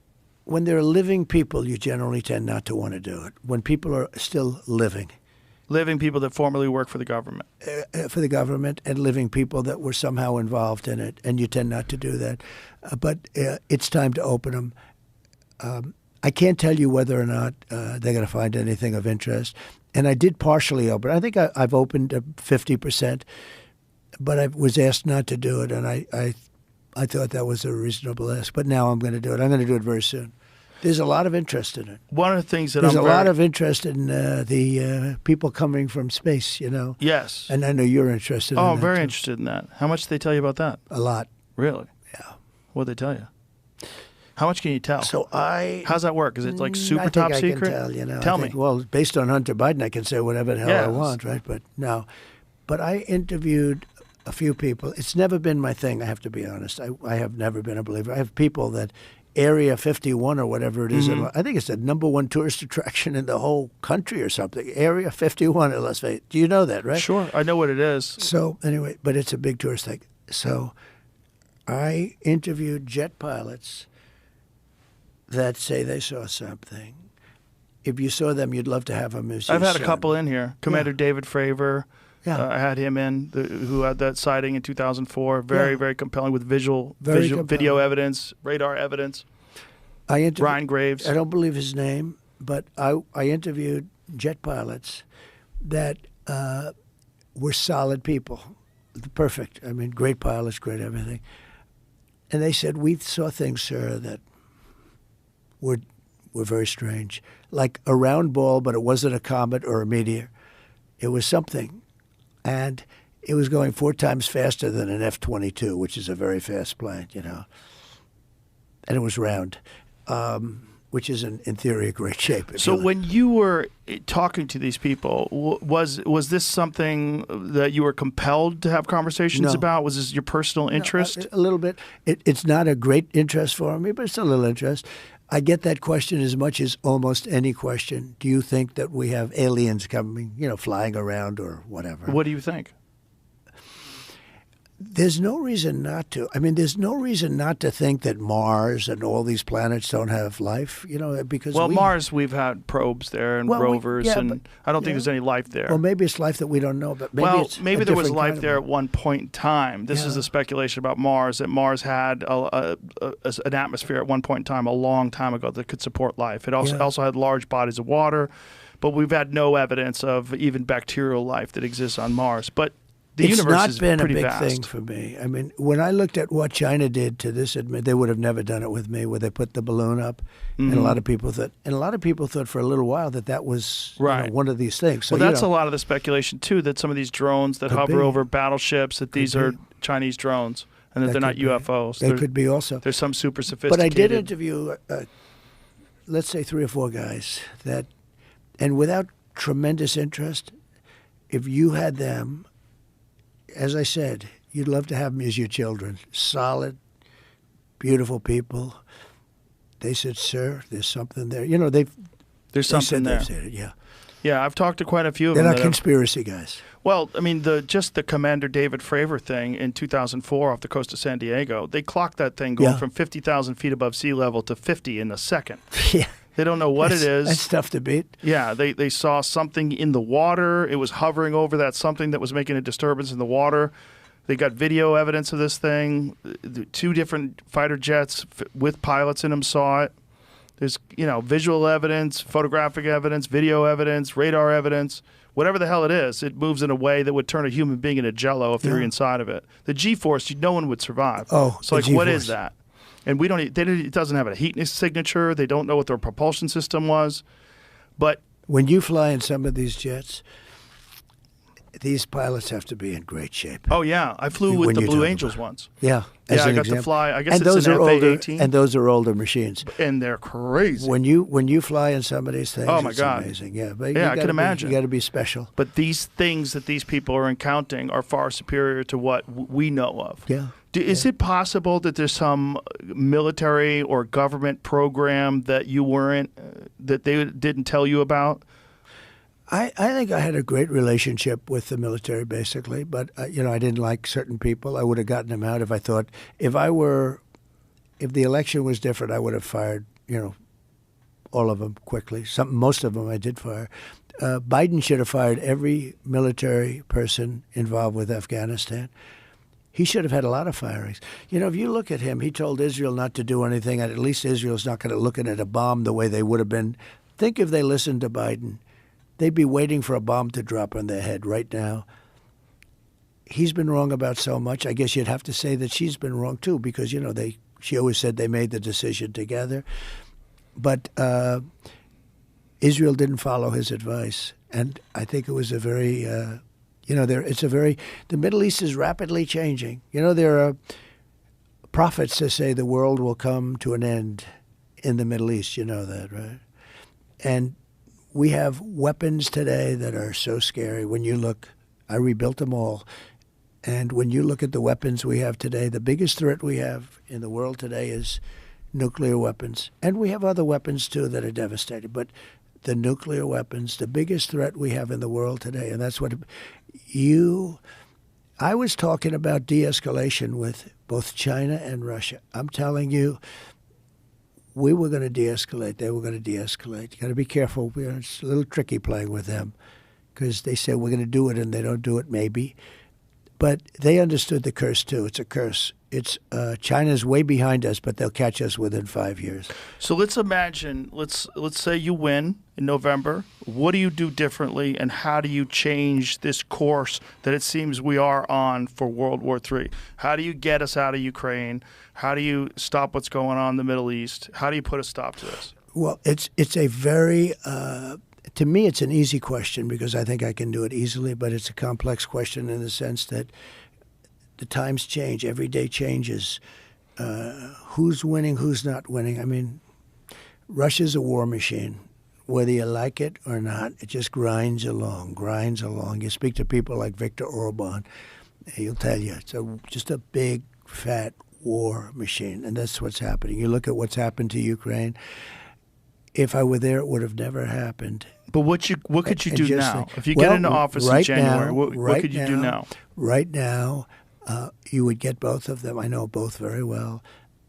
when there are living people, you generally tend not to want to do it. When people are still living. Living people that formerly work for the government. For the government, and living people that were somehow involved in it, and you tend not to do that. But it's time to open them. I can't tell you whether or not they're going to find anything of interest. And I did partially open. I think I've opened 50%, but I was asked not to do it, and I thought that was a reasonable ask. But now I'm going to do it. I'm going to do it very soon. There's a lot of interest in it. One of the things that there's a lot of interest in the people coming from space, Yes. And I know you're interested in that. Oh, I'm very interested in that. How much did they tell you about that? A lot. Really? Yeah. What did they tell you? How much can you tell? So how's that work? Is it like super top secret? I can tell, Tell me. Well, based on Hunter Biden, I can say whatever the hell I want, right? But no. But I interviewed a few people. It's never been my thing, I have to be honest. I have never been a believer. I have people that Area 51 or whatever it is. Mm-hmm. I think it's the #1 tourist attraction in the whole country or something. Area 51 in Las Vegas. Do you know that, right? Sure. I know what it is. So anyway, but it's a big tourist thing. So I interviewed jet pilots that say they saw something. If you saw them, you'd love to have them as your I've had son. a couple in here. Commander David Fravor. Yeah. I had him in, who had that sighting in 2004. Very compelling with video evidence, radar evidence. Ryan Graves. I don't believe his name, but I interviewed jet pilots that were solid people. Perfect. I mean, great pilots, great everything. And they said, we saw things, sir, that were very strange. Like a round ball, but it wasn't a comet or a meteor. It was something. And it was going 4 times faster than an F-22, which is a very fast plane, And it was round, which is, in theory, a great shape. So when you were talking to these people, was this something that you were compelled to have conversations about? Was this your personal interest? No, a little bit. It's not a great interest for me, but it's a little interest. I get that question as much as almost any question. Do you think that we have aliens coming, flying around or whatever? What do you think? There's no reason not to. I mean, there's no reason not to think that Mars and all these planets don't have life, because Mars, we've had probes there and rovers, and I don't think there's any life there. Well, maybe it's life that we don't know, but maybe there was life there at one point in time. This is a speculation about Mars, that Mars had an atmosphere at one point in time, a long time ago, that could support life. It also had large bodies of water, but we've had no evidence of even bacterial life that exists on Mars. But the universe is pretty vast. It's not been a big thing for me. I mean, when I looked at what China did to this, they would have never done it with me, where they put the balloon up, and a lot of people thought for a little while that was one of these things. So, that's a lot of the speculation too, that some of these drones that hover over battleships, that these are Chinese drones, and that they're not UFOs. They could be also. There's some super sophisticated. But I did interview, let's say 3 or 4 guys and without tremendous interest, if you had them, as I said, you'd love to have them as your children. Solid, beautiful people. They said, "Sir, there's something there." There's something there. Said it, yeah. Yeah, I've talked to quite a few of them. They're not conspiracy guys. Well, I mean, just the Commander David Fravor thing in 2004 off the coast of San Diego, they clocked that thing going from 50,000 feet above sea level to 50 in a second. Yeah. They don't know what it is. That's tough to beat. Yeah, they saw something in the water. It was hovering over that something that was making a disturbance in the water. They got video evidence of this thing. 2 different fighter jets with pilots in them saw it. There's, visual evidence, photographic evidence, video evidence, radar evidence. Whatever the hell it is, it moves in a way that would turn a human being into jello if they're inside of it. The G-force, no one would survive. Oh, so what is that? And it doesn't have a heat signature. They don't know what their propulsion system was. But when you fly in some of these jets, these pilots have to be in great shape. Oh, yeah. I flew with the Blue Angels once. Yeah. I got to fly. I guess it's an FA-18. And those are older machines. And they're crazy. When you fly in some of these things, oh my God, amazing. Yeah, but I can imagine. You got to be special. But these things that these people are encountering are far superior to what we know of. Yeah. Is it possible that there's some military or government program that you weren't, that they didn't tell you about? I think I had a great relationship with the military, basically, but I didn't like certain people. I would have gotten them out if I thought if the election was different, I would have fired all of them quickly. Most of them I did fire. Biden should have fired every military person involved with Afghanistan. He should have had a lot of firings. If you look at him, he told Israel not to do anything, and at least Israel's not going to look at a bomb the way they would have been. Think if they listened to Biden. They'd be waiting for a bomb to drop on their head right now. He's been wrong about so much. I guess you'd have to say that she's been wrong too, because she always said they made the decision together. But Israel didn't follow his advice, and I think it was a very, the Middle East is rapidly changing. There are prophets that say the world will come to an end in the Middle East. You know that, right? And we have weapons today that are so scary. When you look, I rebuilt them all. And when you look at the weapons we have today, the biggest threat we have in the world today is nuclear weapons. And we have other weapons, too, that are devastating. But the nuclear weapons, the biggest threat we have in the world today, and that's what I was talking about de-escalation with both China and Russia. I'm telling you, we were going to de-escalate. They were going to de-escalate. You got to be careful. It's a little tricky playing with them because they say we're going to do it and they don't do it, maybe. But they understood the curse, too. It's a curse. It's China's way behind us, but they'll catch us within 5 years. So let's imagine, let's say you win in November. What do you do differently, and how do you change this course that it seems we are on for World War III? How do you get us out of Ukraine? How do you stop what's going on in the Middle East? How do you put a stop to this? Well, it's a very to me, it's an easy question because I think I can do it easily, but it's a complex question in the sense that the times change. Every day changes. Who's winning, who's not winning? I mean, Russia's a war machine. Whether you like it or not, it just grinds along. You speak to people like Viktor Orban, he'll tell you it's just a big, fat war machine, and that's what's happening. You look at what's happened to Ukraine. If I were there, it would have never happened. But what could you do now? If you get into office in January, what could you do now? Right now, You would get both of them. I know both very well.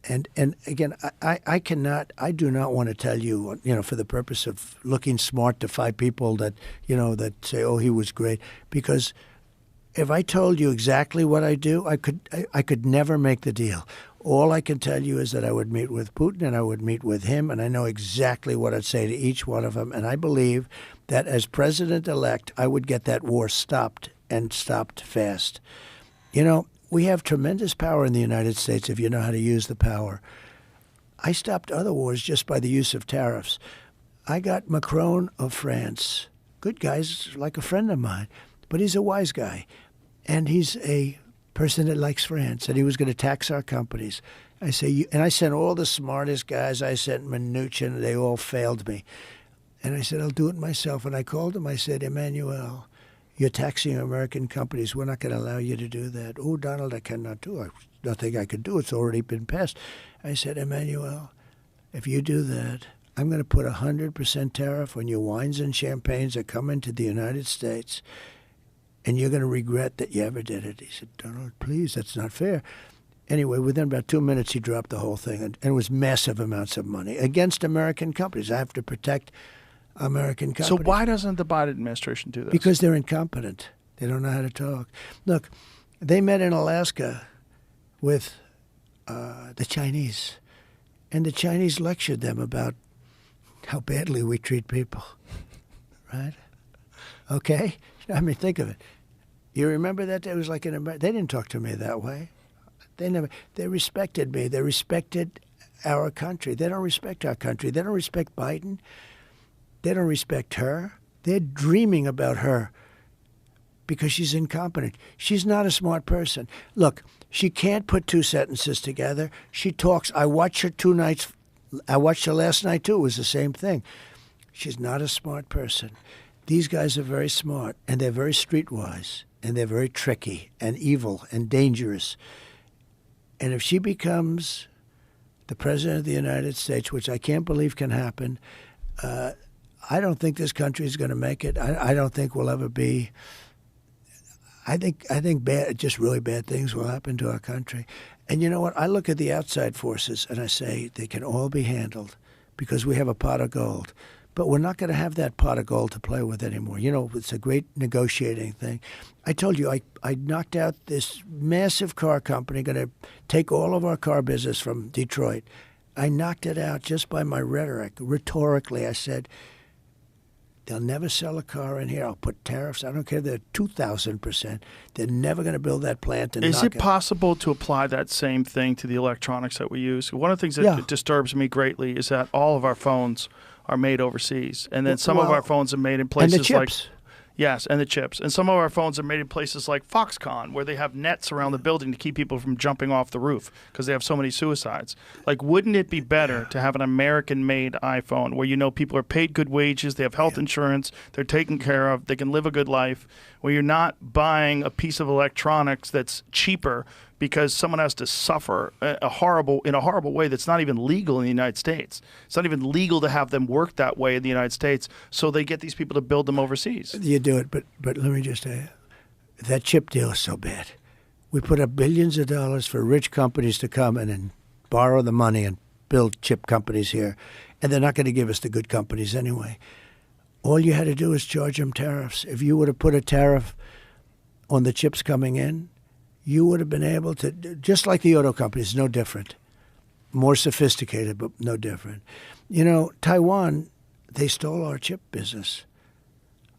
And again, I do not want to tell you, for the purpose of looking smart to 5 people that, that say, oh, he was great. Because if I told you exactly what I do, I could never make the deal. All I can tell you is that I would meet with Putin and I would meet with him, and I know exactly what I'd say to each one of them. And I believe that as president-elect, I would get that war stopped, and stopped fast. We have tremendous power in the United States if you know how to use the power. I stopped other wars just by the use of tariffs. I got Macron of France. Good guy, like a friend of mine, but he's a wise guy. And he's a person that likes France, and he was going to tax our companies. I sent all the smartest guys. I sent Mnuchin. They all failed me. And I said, I'll do it myself. And I called him. I said, Emmanuel, you're taxing American companies. We're not going to allow you to do that. Oh, Donald, I cannot do it. Nothing I could do. It's already been passed. I said, Emmanuel, if you do that, I'm going to put 100% tariff on your wines and champagnes that come into the United States, and you're going to regret that you ever did it. He said, Donald, please, that's not fair. Anyway, within about 2 minutes, he dropped the whole thing, and it was massive amounts of money against American companies. I have to protect American companies. So why doesn't the Biden administration do this? Because they're incompetent. They don't know how to talk. Look, they met in Alaska with the Chinese, and the Chinese lectured them about how badly we treat people, right? Okay? I mean, think of it. You remember that? It was like they didn't talk to me that way. They respected me. They respected our country. They don't respect our country. They don't respect Biden. They don't respect her. They're dreaming about her because she's incompetent. She's not a smart person. Look, she can't put 2 sentences together. She talks. I watched her 2 nights. I watched her last night, too. It was the same thing. She's not a smart person. These guys are very smart, and they're very streetwise, and they're very tricky and evil and dangerous. And if she becomes the president of the United States, which I can't believe can happen, I don't think this country is going to make it. I don't think we'll ever be. I think just really bad things will happen to our country. And you know what? I look at the outside forces and I say they can all be handled because we have a pot of gold. But we're not going to have that pot of gold to play with anymore. It's a great negotiating thing. I told you I knocked out this massive car company going to take all of our car business from Detroit. I knocked it out just by my rhetoric. Rhetorically, I said, they'll never sell a car in here. I'll put tariffs. I don't care. They're 2,000%. They're never going to build that plant. Is it possible to apply that same thing to the electronics that we use? One of the things that disturbs me greatly is that all of our phones are made overseas, and then some of our phones are made in places and the chips. Yes, and the chips. And some of our phones are made in places like Foxconn, where they have nets around the building to keep people from jumping off the roof because they have so many suicides. Like, wouldn't it be better to have an American-made iPhone where people are paid good wages, they have health insurance, they're taken care of, they can live a good life, where you're not buying a piece of electronics that's cheaper because someone has to suffer in a horrible way that's not even legal in the United States. It's not even legal to have them work that way in the United States, so they get these people to build them overseas. You do it, but let me just say, that chip deal is so bad. We put up billions of dollars for rich companies to come in and borrow the money and build chip companies here, and they're not going to give us the good companies anyway. All you had to do is charge them tariffs. If you would have put a tariff on the chips coming in, you would have been able to, just like the auto companies, no different. More sophisticated, but no different. Taiwan, they stole our chip business,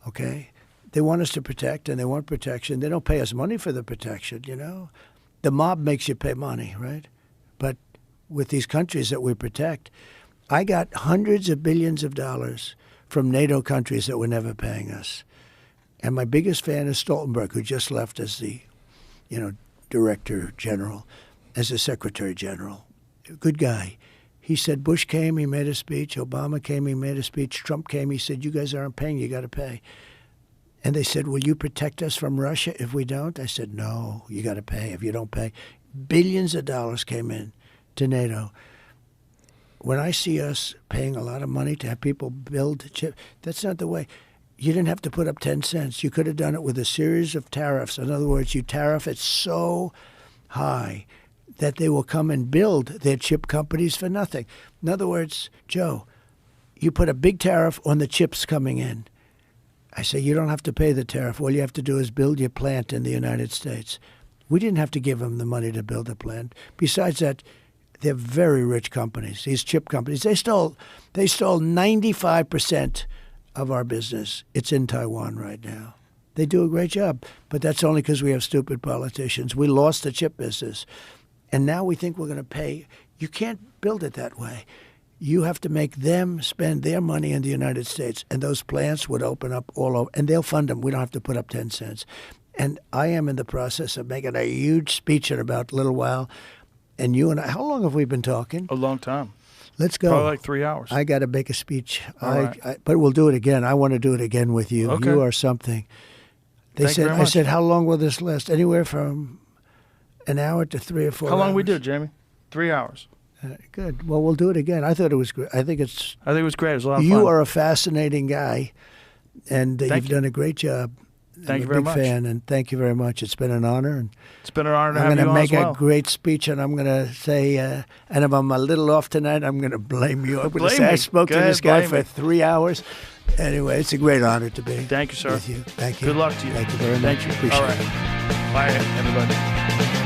okay? They want us to protect, and they want protection. They don't pay us money for the protection, The mob makes you pay money, right? But with these countries that we protect, I got hundreds of billions of dollars from NATO countries that were never paying us. And my biggest fan is Stoltenberg, who just left as the Director General, as a Secretary General. Good guy. He said Bush came, he made a speech. Obama came, he made a speech. Trump came, he said, you guys aren't paying, you got to pay. And they said, will you protect us from Russia if we don't? I said, no, you got to pay if you don't pay. Billions of dollars came in to NATO. When I see us paying a lot of money to have people build chips, that's not the way. you didn't have to put up 10 cents. You could have done it with a series of tariffs. In other words, you tariff it so high that they will come and build their chip companies for nothing. In other words, Joe, you put a big tariff on the chips coming in. I say, you don't have to pay the tariff. All you have to do is build your plant in the United States. We didn't have to give them the money to build a plant. Besides that, they're very rich companies, these chip companies. They stole 95% of our business. It's in Taiwan right now. They do a great job, but that's only because we have stupid politicians. We lost the chip business, and now we think we're going to pay. You can't build it that way. You have to make them spend their money in the United States, and those plants would open up all over, and they'll fund them. We don't have to put up 10 cents. And I am in the process of making a huge speech in about a little while. And you and I, how long have we been talking? A long time. Let's go. Probably like 3 hours. I got to make a speech. Right. But we'll do it again. I want to do it again with you. Okay. You are something. Thank you very I much. said, how long will this last? Anywhere from an hour to 3 or 4 hours. How long we do, Jamie? 3 hours. Good. Well, we'll do it again. I thought it was great. I think it was great. It was a lot of fun. You are a fascinating guy, and Thank you've you. done a great job. Thank you very much. I'm a big fan, and thank you very much. It's been an honor. And it's been an honor to I'm have you going on to as make well. a great speech, and I'm going to say, and if I'm a little off tonight, I'm going to blame you. I'm going to Blame say I me. spoke Go to ahead, this guy blame for me. 3 hours. Anyway, it's a great honor to be Thank you, sir. with you. Thank you. Good luck to you. Thank you very much. Thank you. Appreciate All right. it. Bye, everybody.